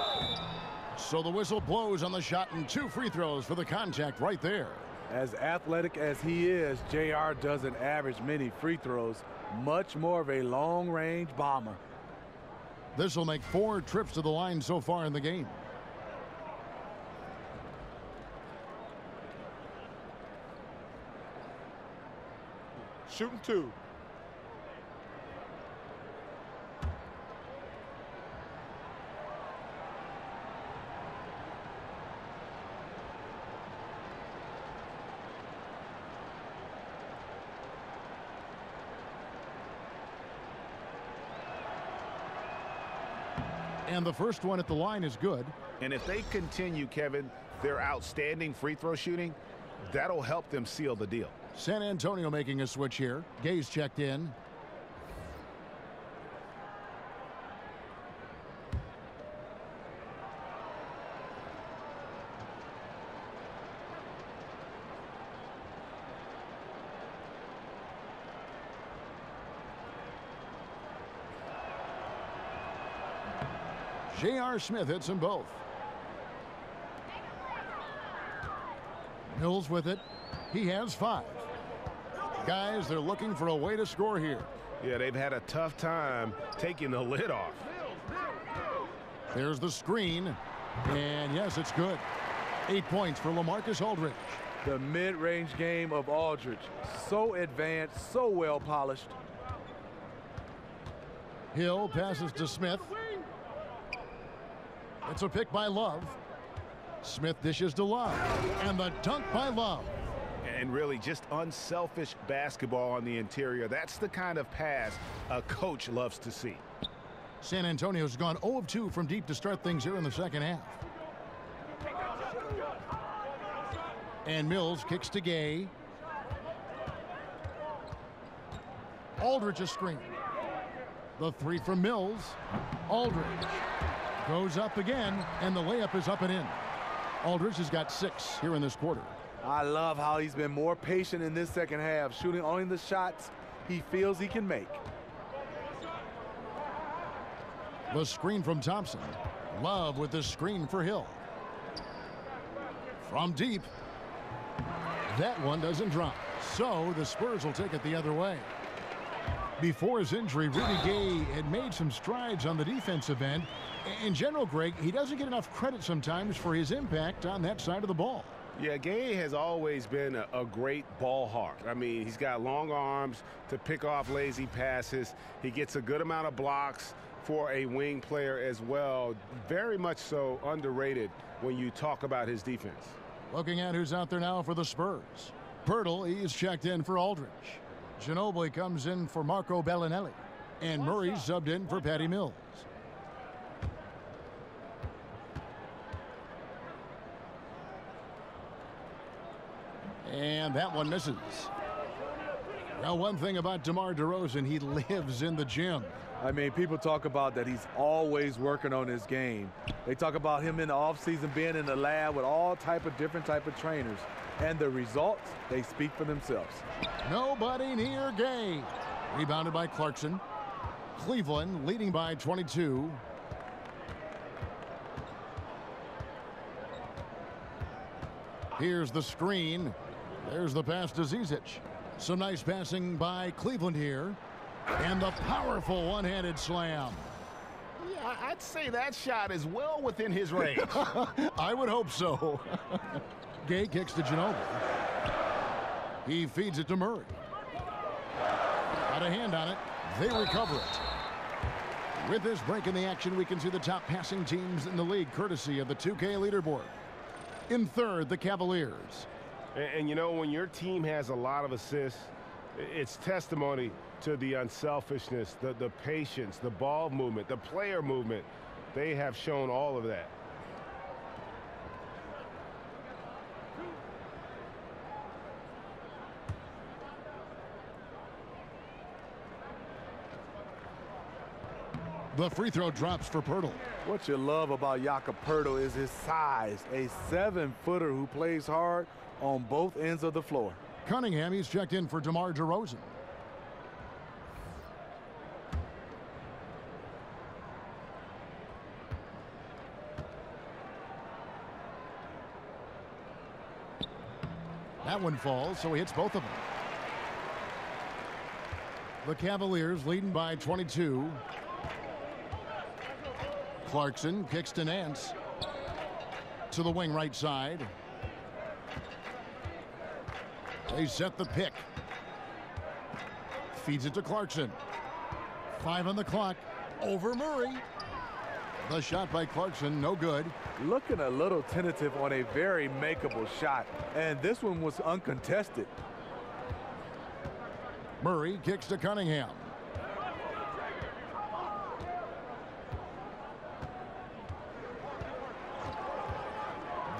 So the whistle blows on the shot, and 2 free throws for the contact right there. As athletic as he is, JR doesn't average many free throws. Much more of a long-range bomber. This will make 4 trips to the line so far in the game. Shooting 2. And the first one at the line is good. And if they continue, Kevin, their outstanding free throw shooting, that'll help them seal the deal. San Antonio making a switch here. Gay's checked in. J.R. Smith hits them both. Mills with it. He has 5. Guys, they're looking for a way to score here. Yeah, they've had a tough time taking the lid off. There's the screen. And yes, it's good. 8 points for LaMarcus Aldridge. The mid-range game of Aldridge. So advanced, so well polished. Hill passes to Smith. It's a pick by Love. Smith dishes to Love. And the dunk by Love. And really just unselfish basketball on the interior. That's the kind of pass a coach loves to see. San Antonio's gone 0 of 2 from deep to start things here in the second half. And Mills kicks to Gay. Aldridge a screen. The 3 from Mills. Aldridge goes up again, and the layup is up and in. Aldridge has got 6 here in this quarter. I love how he's been more patient in this second half, shooting only the shots he feels he can make. The screen from Thompson. Love with the screen for Hill. From deep. That one doesn't drop. So the Spurs will take it the other way. Before his injury, Rudy Gay had made some strides on the defensive end. In general, Greg, he doesn't get enough credit sometimes for his impact on that side of the ball. Yeah, Gay has always been a great ball hawk. I mean, he's got long arms to pick off lazy passes. He gets a good amount of blocks for a wing player as well. Very much so underrated when you talk about his defense. Looking at who's out there now for the Spurs. Pirtle, he's checked in for Aldridge. Ginobili comes in for Marco Bellinelli. And Murray's subbed in for Patty Mills. And that one misses. Well, one thing about DeMar DeRozan, he lives in the gym. I mean, people talk about that he's always working on his game. They talk about him in the offseason being in the lab with all different type of trainers. And the results, they speak for themselves. Nobody near Gay. Rebounded by Clarkson. Cleveland leading by 22. Here's the screen. There's the pass to Zizic. Some nice passing by Cleveland here. And the powerful one-handed slam. Yeah, I'd say that shot is well within his range. I would hope so. Gay kicks to Ginobili. He feeds it to Murray. Got a hand on it. They recover it. With this break in the action, we can see the top passing teams in the league, courtesy of the 2K leaderboard. In third, the Cavaliers. And you know, when your team has a lot of assists, it's testimony to the unselfishness, the patience, the ball movement, the player movement. They have shown all of that. The free throw drops for Pirtle. What you love about Jakob Pirtle is his size. A 7-footer who plays hard on both ends of the floor. Cunningham, he's checked in for DeMar DeRozan. That one falls, so he hits both of them. The Cavaliers leading by 22. Clarkson kicks to Nance. To the wing right side. They set the pick. Feeds it to Clarkson. 5 on the clock. Over Murray. The shot by Clarkson, no good. Looking a little tentative on a very makeable shot. And this one was uncontested. Murray kicks to Cunningham.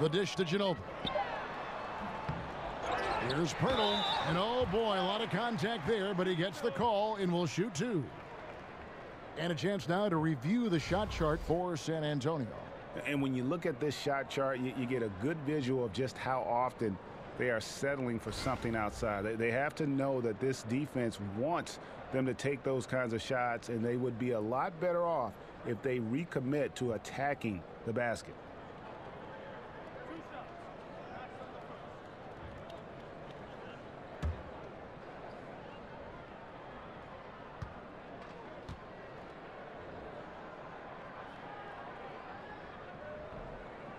The dish to Ginobili. Here's Pirtle. And oh boy, a lot of contact there, but he gets the call and will shoot 2. And a chance now to review the shot chart for San Antonio. And when you look at this shot chart, you get a good visual of just how often they are settling for something outside. They have to know that this defense wants them to take those kinds of shots, and they would be a lot better off if they recommit to attacking the basket.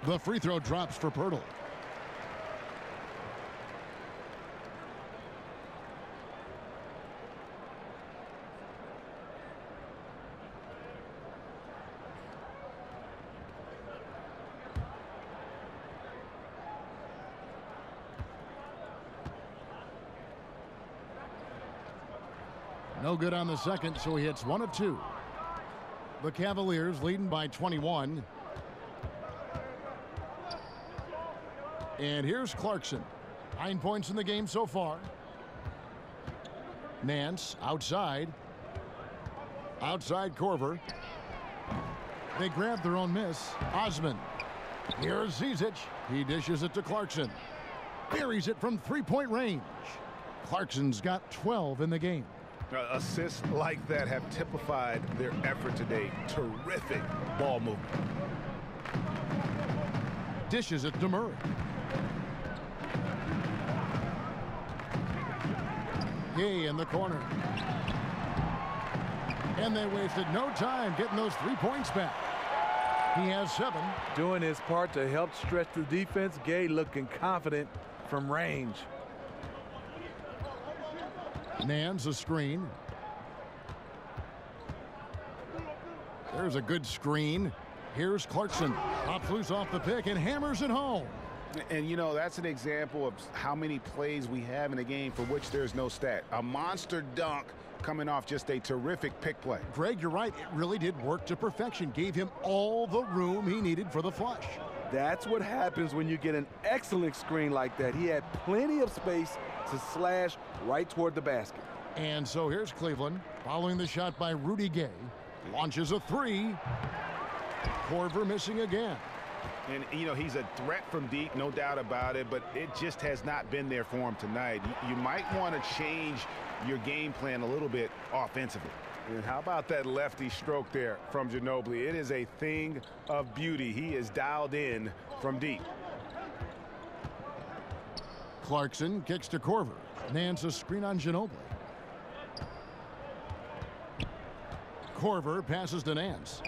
The free throw drops for Pirtle. No good on the second, so he hits 1 of 2. The Cavaliers leading by 21. And here's Clarkson. 9 points in the game so far. Nance outside. Outside Korver. They grab their own miss. Osman. Here's Zizic. He dishes it to Clarkson. Buries it from three-point range. Clarkson's got 12 in the game. Assists like that have typified their effort today. Terrific ball movement. Dishes it to Murray. Gay in the corner. And they wasted no time getting those 3 points back. He has 7. Doing his part to help stretch the defense. Gay looking confident from range. Nance a screen. There's a good screen. Here's Clarkson. Pops loose off the pick and hammers it home. And, you know, that's an example of how many plays we have in a game for which there's no stat. A monster dunk coming off just a terrific pick play. Greg, you're right. It really did work to perfection. Gave him all the room he needed for the flush. That's what happens when you get an excellent screen like that. He had plenty of space to slash right toward the basket. And so here's Cleveland following the shot by Rudy Gay. Launches a 3. Korver missing again. And, you know, he's a threat from deep, no doubt about it, but it just has not been there for him tonight. You might want to change your game plan a little bit offensively. And how about that lefty stroke there from Ginobili? It is a thing of beauty. He is dialed in from deep. Clarkson kicks to Korver. Nance a screen on Ginobili. Korver passes to Nance.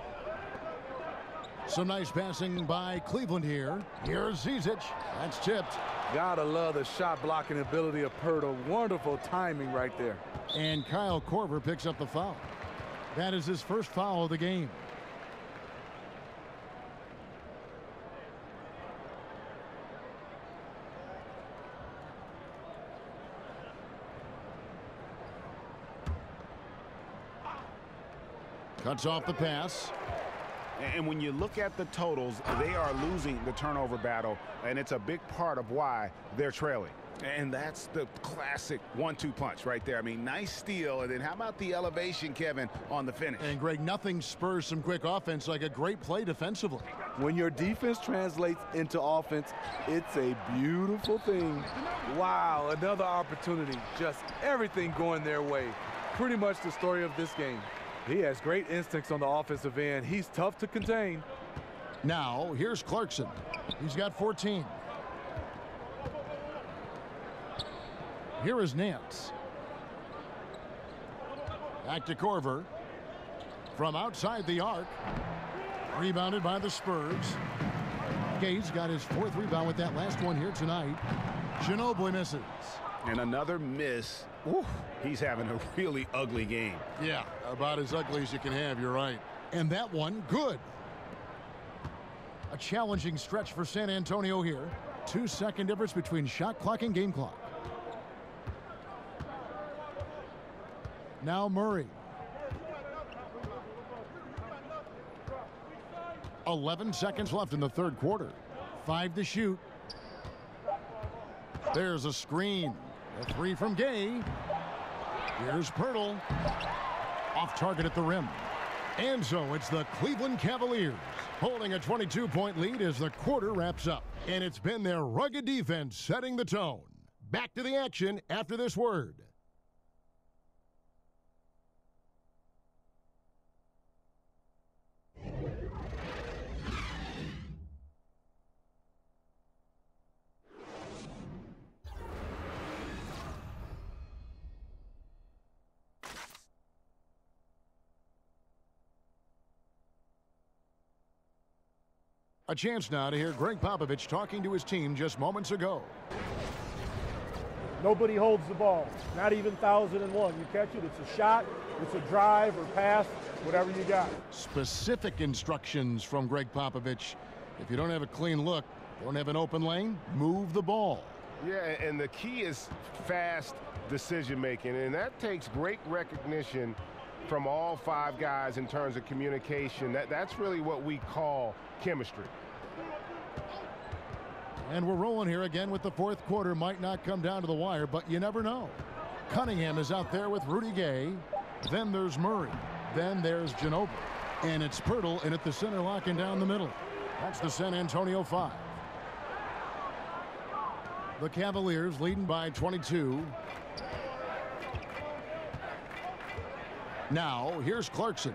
Some nice passing by Cleveland here. Here's Zizic. That's tipped. Gotta love the shot blocking ability of Pirtle. Wonderful timing right there. And Kyle Korver picks up the foul. That is his first foul of the game. Cuts off the pass. And when you look at the totals, they are losing the turnover battle, and it's a big part of why they're trailing. And that's the classic 1-2 punch right there. I mean, nice steal, and then how about the elevation, Kevin, on the finish? And, Greg, nothing spurs some quick offense like a great play defensively. When your defense translates into offense, it's a beautiful thing. Wow, another opportunity. Just everything going their way. Pretty much the story of this game. He has great instincts on the offensive end. He's tough to contain. Now, here's Clarkson. He's got 14. Here is Nance. Back to Korver. From outside the arc. Rebounded by the Spurs. Gay's got his 4th rebound with that last one here tonight. Ginobili misses. And another miss. Ooh, he's having a really ugly game. Yeah, about as ugly as you can have, you're right. And that one, good. A challenging stretch for San Antonio here. 2-second difference between shot clock and game clock. Now Murray. 11 seconds left in the 3rd quarter. 5 to shoot. There's a screen. A 3 from Gay. Here's Pirtle. Off target at the rim. And so it's the Cleveland Cavaliers holding a 22-point lead as the quarter wraps up. And it's been their rugged defense setting the tone. Back to the action after this word. A chance now to hear Greg Popovich talking to his team just moments ago. Nobody holds the ball, not even 1,001. You catch it, it's a shot, it's a drive or pass, whatever you got. Specific instructions from Greg Popovich. If you don't have a clean look, don't have an open lane, move the ball. Yeah, and the key is fast decision-making, and that takes great recognition from all 5 guys in terms of communication. That's really what we call chemistry. And we're rolling here again with the fourth quarter. Might not come down to the wire, but you never know. Cunningham is out there with Rudy Gay. Then there's Murray. Then there's Ginobili. And it's Pirtle in at the center, locking down the middle. That's the San Antonio 5. The Cavaliers leading by 22. Now, here's Clarkson.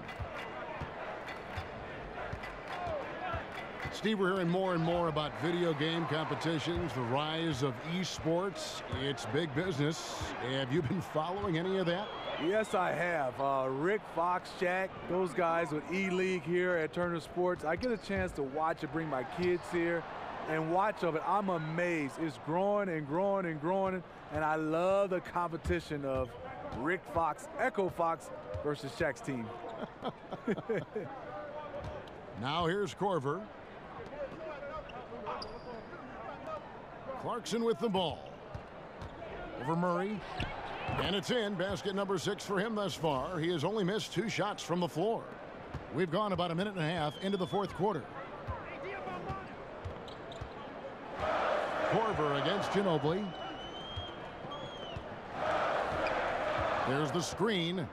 Steve, we're hearing more and more about video game competitions, the rise of esports. It's big business. Have you been following any of that? Yes, I have. Rick, Fox, Shaq, those guys with E-League here at Turner Sports. I get a chance to watch it, bring my kids here, and watch of it. I'm amazed. It's growing and growing and growing, and I love the competition of Rick Fox, Echo Fox versus Shaq's team. Now here's Corver. Clarkson with the ball. Over Murray. And it's in. Basket number 6 for him thus far. He has only missed 2 shots from the floor. We've gone about a minute and a half into the fourth quarter. Corver against Ginobili. There's the screen.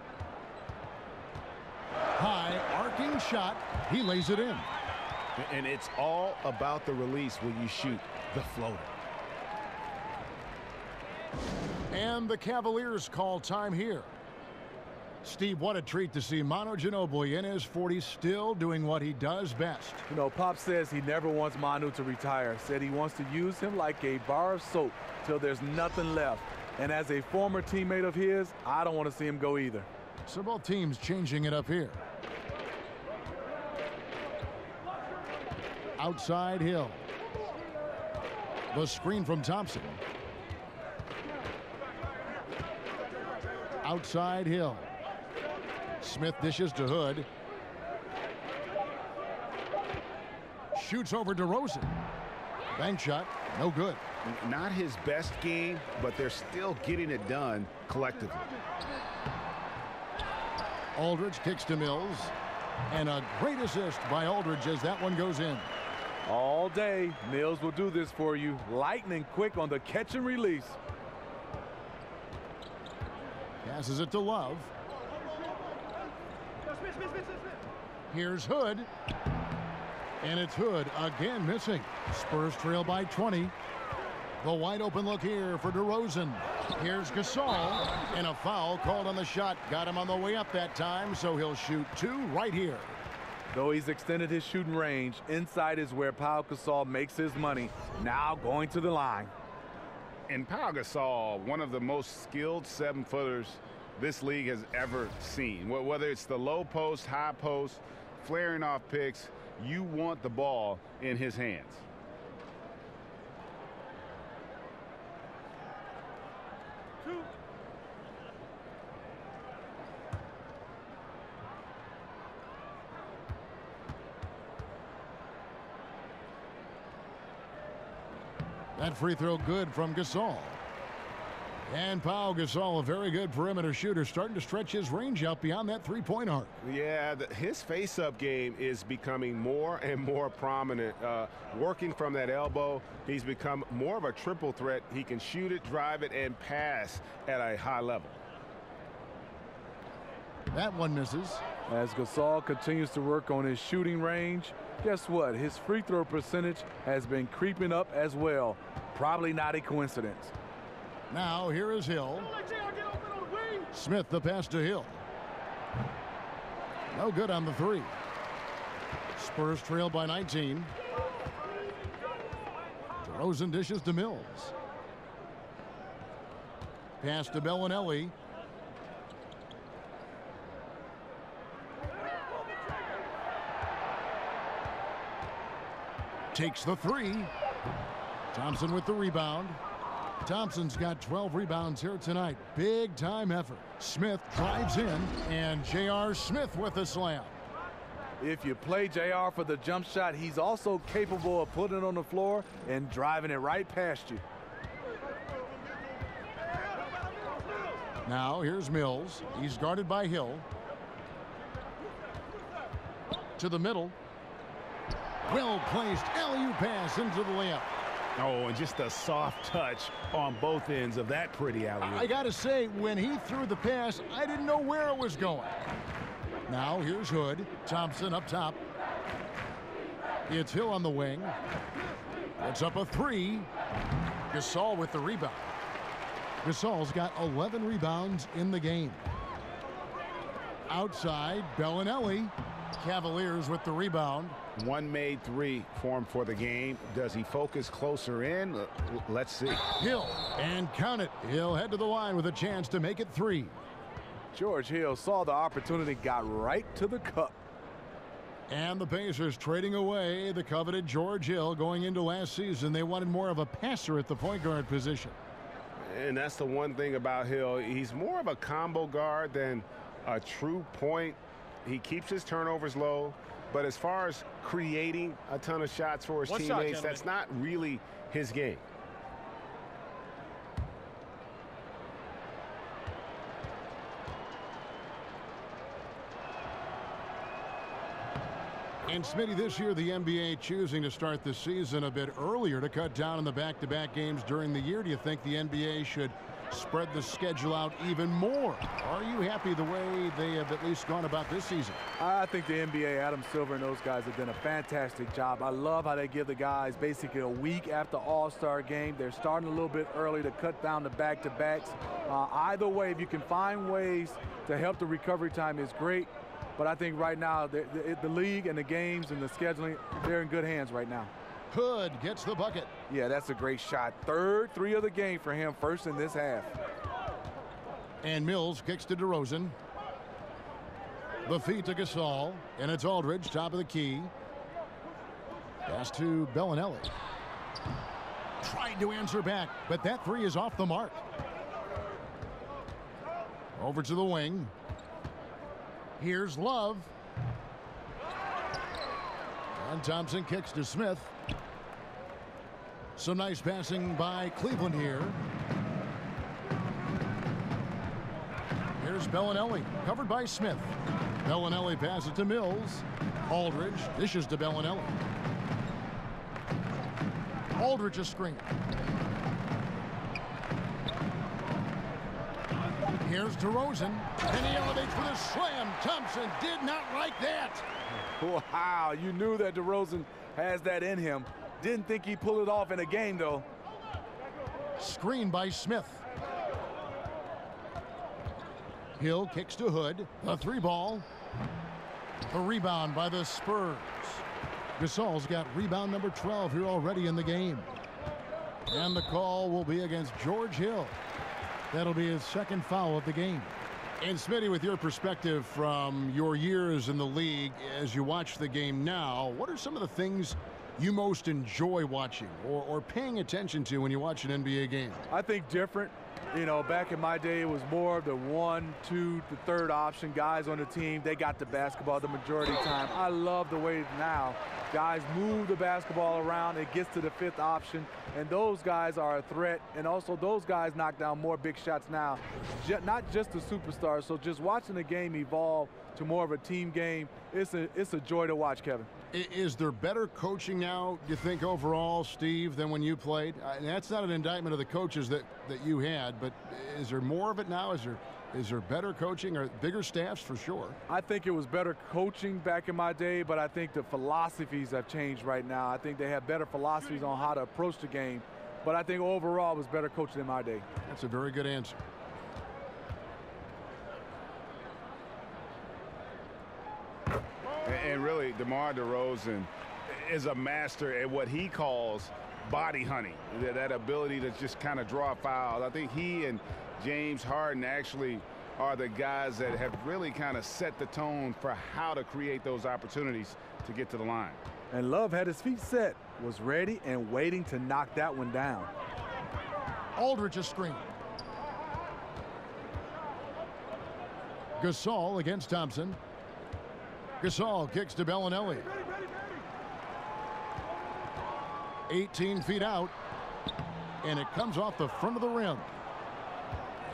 High arcing shot. He lays it in. And it's all about the release when you shoot the floater. And the Cavaliers call time here. Steve, what a treat to see Manu Ginobili in his 40s still doing what he does best. You know, Pop says he never wants Manu to retire. Said he wants to use him like a bar of soap till there's nothing left. And as a former teammate of his, I don't want to see him go either. So both teams changing it up here. Outside Hill. The screen from Thompson. Outside Hill. Smith dishes to Hood. Shoots over DeRozan. Bank shot, no good. Not his best game, but they're still getting it done collectively. Aldridge kicks to Mills. And a great assist by Aldridge as that one goes in. All day, Mills will do this for you. Lightning quick on the catch and release. Passes it to Love. Here's Hood. And it's Hood again missing. Spurs trail by 20. The wide open look here for DeRozan. Here's Gasol. And a foul called on the shot. Got him on the way up that time, so he'll shoot 2 right here. Though he's extended his shooting range, inside is where Pau Gasol makes his money. Now going to the line. And Pau Gasol, one of the most skilled 7-footers this league has ever seen. Whether it's the low post, high post, flaring off picks, you want the ball in his hands. That free throw good from Gasol. And Pau Gasol, a very good perimeter shooter, starting to stretch his range out beyond that three-point arc. Yeah, his face-up game is becoming more and more prominent. Working from that elbow, he's become more of a triple threat. He can shoot it, drive it, and pass at a high level. That one misses. As Gasol continues to work on his shooting range, guess what? His free throw percentage has been creeping up as well. Probably not a coincidence. Now here is Hill. Smith the pass to Hill. No good on the three. Spurs trail by 19. DeRozan dishes to Mills. Pass to Bellinelli. Takes the three. Thompson with the rebound. Thompson's got 12 rebounds here tonight. Big time effort. Smith drives in, and J.R. Smith with the slam. If you play JR for the jump shot, he's also capable of putting it on the floor and driving it right past you. Now here's Mills. He's guarded by Hill. To the middle. Well placed alley-oop pass into the layup. Oh, and just a soft touch on both ends of that pretty alley-oop. I got to say, when he threw the pass, I didn't know where it was going. Now here's Hood. Thompson up top. It's Hill on the wing. It's up a three. Gasol with the rebound. Gasol's got 11 rebounds in the game. Outside, Bellinelli. Cavaliers with the rebound. One made three for him for the game. Does he focus closer in? Let's see. Hill, and count it. He'll head to the line with a chance to make it three. George Hill saw the opportunity, got right to the cup. And the Pacers trading away the coveted George Hill. Going into last season, they wanted more of a passer at the point guard position. And that's the one thing about Hill. He's more of a combo guard than a true point. He keeps his turnovers low, but as far as creating a ton of shots for his teammates, that's not really his game. And Smitty, this year the NBA choosing to start the season a bit earlier to cut down on the back-to-back games during the year. Do you think the NBA should spread the schedule out even more? Are you happy the way they have at least gone about this season? I think the NBA, Adam Silver and those guys have done a fantastic job. I love how they give the guys basically a week after All-Star game. They're starting a little bit early to cut down the back-to-backs. Either way, if you can find ways to help the recovery time, is great. But I think right now, the league and the games and the scheduling, they're in good hands right now. Hood gets the bucket. Yeah, that's a great shot. Third three of the game for him, first in this half. And Mills kicks to DeRozan. The feed to Gasol, and it's Aldridge, top of the key. Pass to Bellinelli. Tried to answer back, but that three is off the mark. Over to the wing. Here's Love. And Thompson kicks to Smith. Some nice passing by Cleveland here. Here's Bellinelli, covered by Smith. Bellinelli passes to Mills. Aldridge dishes to Bellinelli. Aldridge a screen. Here's DeRozan, and he elevates with a slam. Thompson did not like that. Wow, you knew that DeRozan has that in him. Didn't think he'd pull it off in a game, though. Screen by Smith. Hill kicks to Hood. A three ball. A rebound by the Spurs. Gasol's got rebound number 12 here already in the game. And the call will be against George Hill. That'll be his second foul of the game. And Smitty, with your perspective from your years in the league, as you watch the game now, what are some of the things you most enjoy watching or paying attention to when you watch an NBA game? I think different. You know, back in my day, it was more of the 1, 2, the third option guys on the team. They got the basketball the majority of the time. I love the way now guys move the basketball around. It gets to the fifth option, and those guys are a threat. And also, those guys knock down more big shots now, not just the superstars. So just watching the game evolve to more of a team game, it's a joy to watch, Kevin. Is there better coaching now, do you think, overall, Steve, than when you played? And that's not an indictment of the coaches that you had, but is there more of it now? Is there better coaching or bigger staffs for sure? I think it was better coaching back in my day, but I think the philosophies have changed right now. I think they have better philosophies on how to approach the game, but I think overall it was better coaching in my day. That's a very good answer. And really, DeMar DeRozan is a master at what he calls body hunting, that ability to just kind of draw fouls. I think he and James Harden actually are the guys that have really kind of set the tone for how to create those opportunities to get to the line. And Love had his feet set, was ready and waiting to knock that one down. Aldridge a screen. Gasol against Thompson. Gasol kicks to Bellinelli. 18 feet out, and it comes off the front of the rim.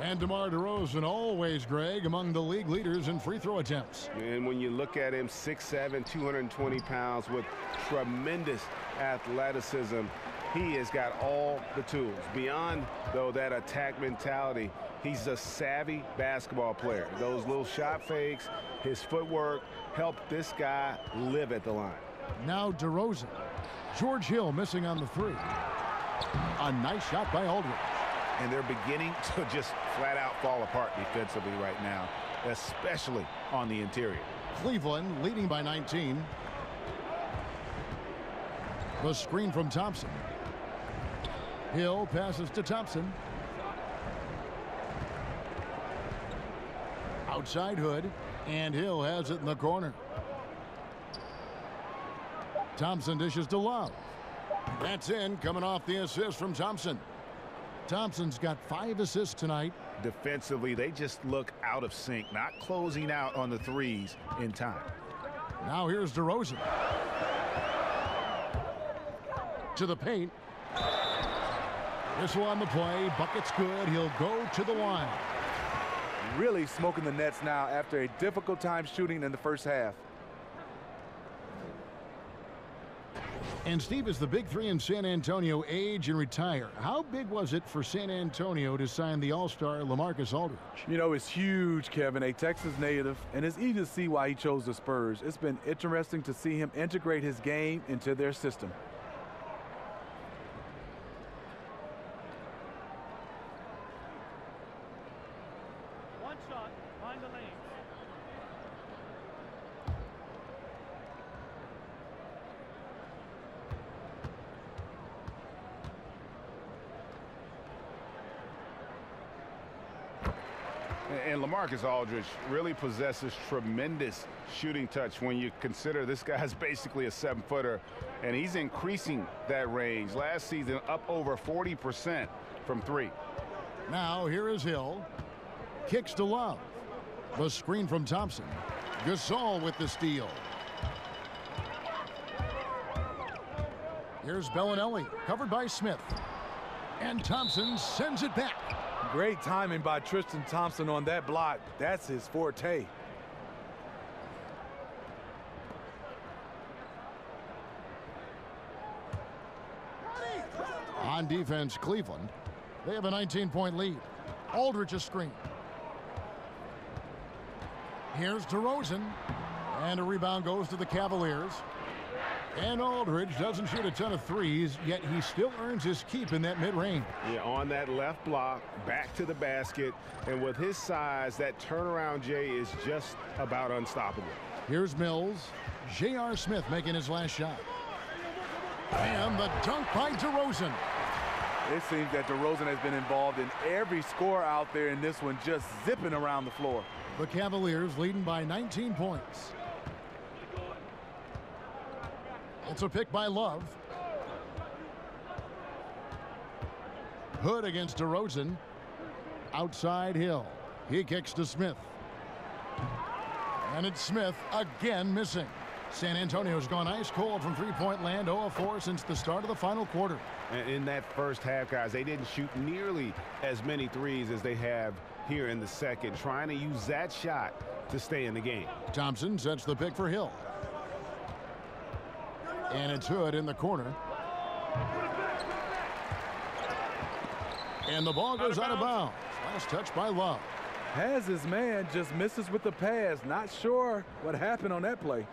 And DeMar DeRozan, always, Greg, among the league leaders in free throw attempts. And when you look at him, 6'7", 220 pounds with tremendous athleticism, he has got all the tools. Beyond, though, that attack mentality, he's a savvy basketball player. Those little shot fakes, his footwork, helped this guy live at the line. Now DeRozan. George Hill missing on the three. A nice shot by Aldridge. And they're beginning to just flat out fall apart defensively right now, especially on the interior. Cleveland leading by 19. The screen from Thompson. Hill passes to Thompson. Outside Hood, and Hill has it in the corner. Thompson dishes to Love. That's in, coming off the assist from Thompson. Thompson's got 5 assists tonight. Defensively, they just look out of sync, not closing out on the threes in time. Now here's DeRozan. To the paint. Whistle on the play. Bucket's good. He'll go to the line. Really smoking the Nets now after a difficult time shooting in the first half. And Steve, is the big three in San Antonio age and retire? How big was it for San Antonio to sign the all-star LaMarcus Aldridge? You know, it's huge, Kevin, a Texas native, and it's easy to see why he chose the Spurs. It's been interesting to see him integrate his game into their system. One shot, find the lane. And LaMarcus Aldridge really possesses tremendous shooting touch when you consider this guy's basically a 7-footer, and he's increasing that range. Last season, up over 40% from 3. Now here is Hill. Kicks to Love. The screen from Thompson. Gasol with the steal. Here's Bellinelli, covered by Smith. And Thompson sends it back. Great timing by Tristan Thompson on that block. That's his forte. On defense, Cleveland. They have a 19-point lead. Aldridge a screen. Here's DeRozan. And a rebound goes to the Cavaliers. And Aldridge doesn't shoot a ton of threes, yet he still earns his keep in that mid-range. Yeah, on that left block, back to the basket, and with his size, that turnaround Jay is just about unstoppable. Here's Mills. J.R. Smith making his last shot. And the dunk by DeRozan. It seems that DeRozan has been involved in every score out there in this one, just zipping around the floor. The Cavaliers leading by 19 points. It's a pick by Love. Hood against DeRozan. Outside Hill. He kicks to Smith. And it's Smith again missing. San Antonio's gone ice cold from three-point land, 0 of 4 since the start of the final quarter. And in that first half, guys, they didn't shoot nearly as many threes as they have here in the second, trying to use that shot to stay in the game. Thompson sets the pick for Hill. And it's Hood in the corner. And the ball goes out of bounds. Last touch by Love. Has his man, just misses with the pass. Not sure what happened on that play.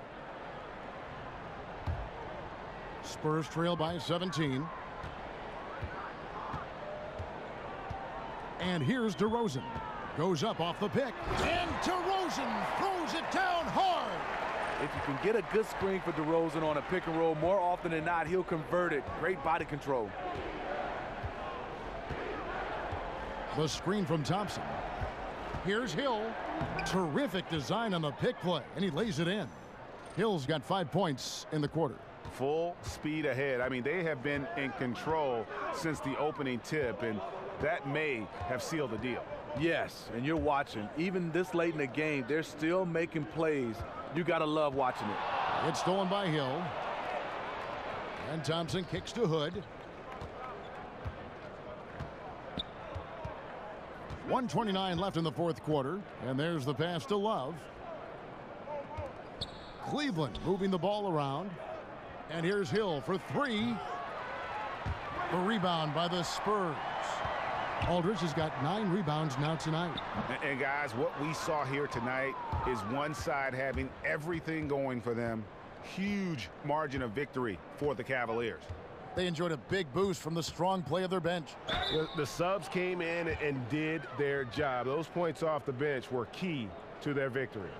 Spurs trail by 17. And here's DeRozan. Goes up off the pick. And DeRozan throws it down hard. If you can get a good screen for DeRozan on a pick and roll, more often than not, he'll convert it. Great body control. The screen from Thompson. Here's Hill. Terrific design on the pick play, and he lays it in. Hill's got 5 points in the quarter. Full speed ahead. I mean, they have been in control since the opening tip, and that may have sealed the deal. Yes, and you're watching. Even this late in the game, they're still making plays. You got to love watching it. It's stolen by Hill. And Thompson kicks to Hood. 1:29 left in the fourth quarter. And there's the pass to Love. Cleveland moving the ball around. And here's Hill for three. The rebound by the Spurs. Aldridge has got 9 rebounds now tonight. And guys, what we saw here tonight is one side having everything going for them. Huge margin of victory for the Cavaliers. They enjoyed a big boost from the strong play of their bench. The subs came in and did their job. Those points off the bench were key to their victory.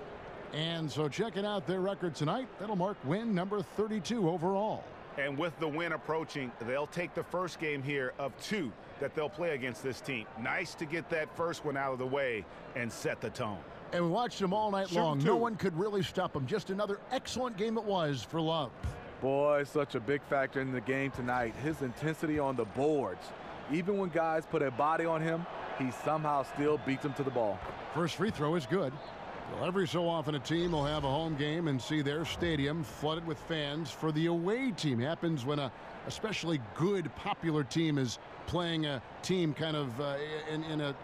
And so checking out their record tonight, that'll mark win number 32 overall. And with the win approaching, they'll take the first game here of 2 that they'll play against this team. Nice to get that first one out of the way and set the tone. And we watched them all night long. No one could really stop them. Just another excellent game it was for Love. Boy, such a big factor in the game tonight. His intensity on the boards. Even when guys put a body on him, he somehow still beats them to the ball. First free throw is good. Well, every so often a team will have a home game and see their stadium flooded with fans for the away team. Happens when a especially good, popular team is playing a team kind of in a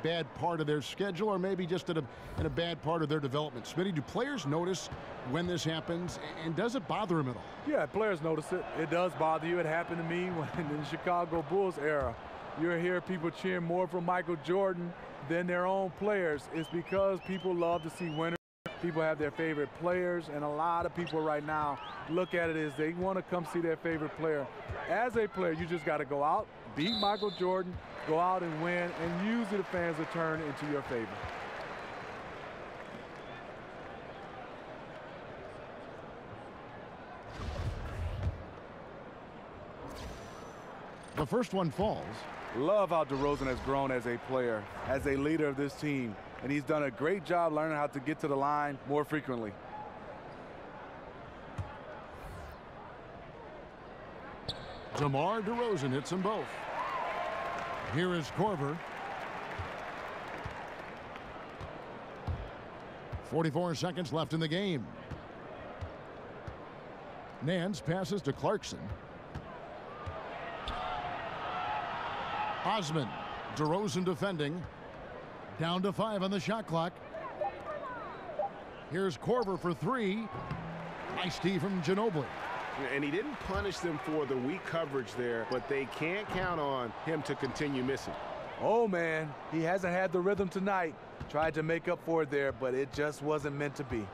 bad part of their schedule, or maybe just in a bad part of their development. Smitty, do players notice when this happens, and does it bother them at all? Yeah, players notice it. It does bother you. It happened to me when in the Chicago Bulls era. You hear people cheering more for Michael Jordan than their own players. It's because people love to see winners. People have their favorite players, and a lot of people right now look at it as they want to come see their favorite player. As a player, you just got to go out, beat Michael Jordan, go out and win, and usually the fans will turn into your favor. The first one falls. Love how DeRozan has grown as a player, as a leader of this team, and he's done a great job learning how to get to the line more frequently. DeMar DeRozan hits them both. Here is Korver. 44 seconds left in the game. Nance passes to Clarkson. Osman, DeRozan defending. Down to 5 on the shot clock. Here's Korver for 3. Nice D from Ginobili. And he didn't punish them for the weak coverage there, but they can't count on him to continue missing. Oh, man, he hasn't had the rhythm tonight. Tried to make up for it there, but it just wasn't meant to be.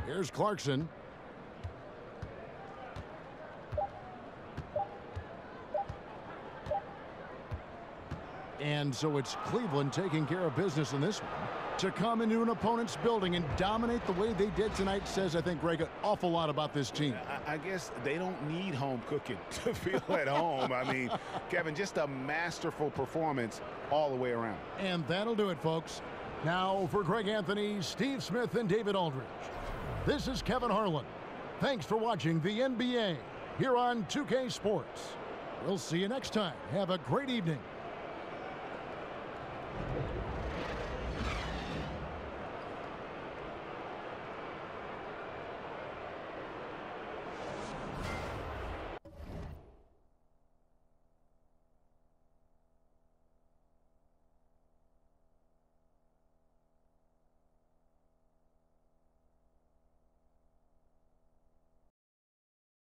Here's Clarkson. And so it's Cleveland taking care of business in this one. To come into an opponent's building and dominate the way they did tonight says, I think, Greg, an awful lot about this team. I guess they don't need home cooking to feel at home. I mean, Kevin, just a masterful performance all the way around. And that'll do it, folks. Now for Greg Anthony, Steve Smith, and David Aldridge, this is Kevin Harlan. Thanks for watching the NBA here on 2K Sports. We'll see you next time. Have a great evening.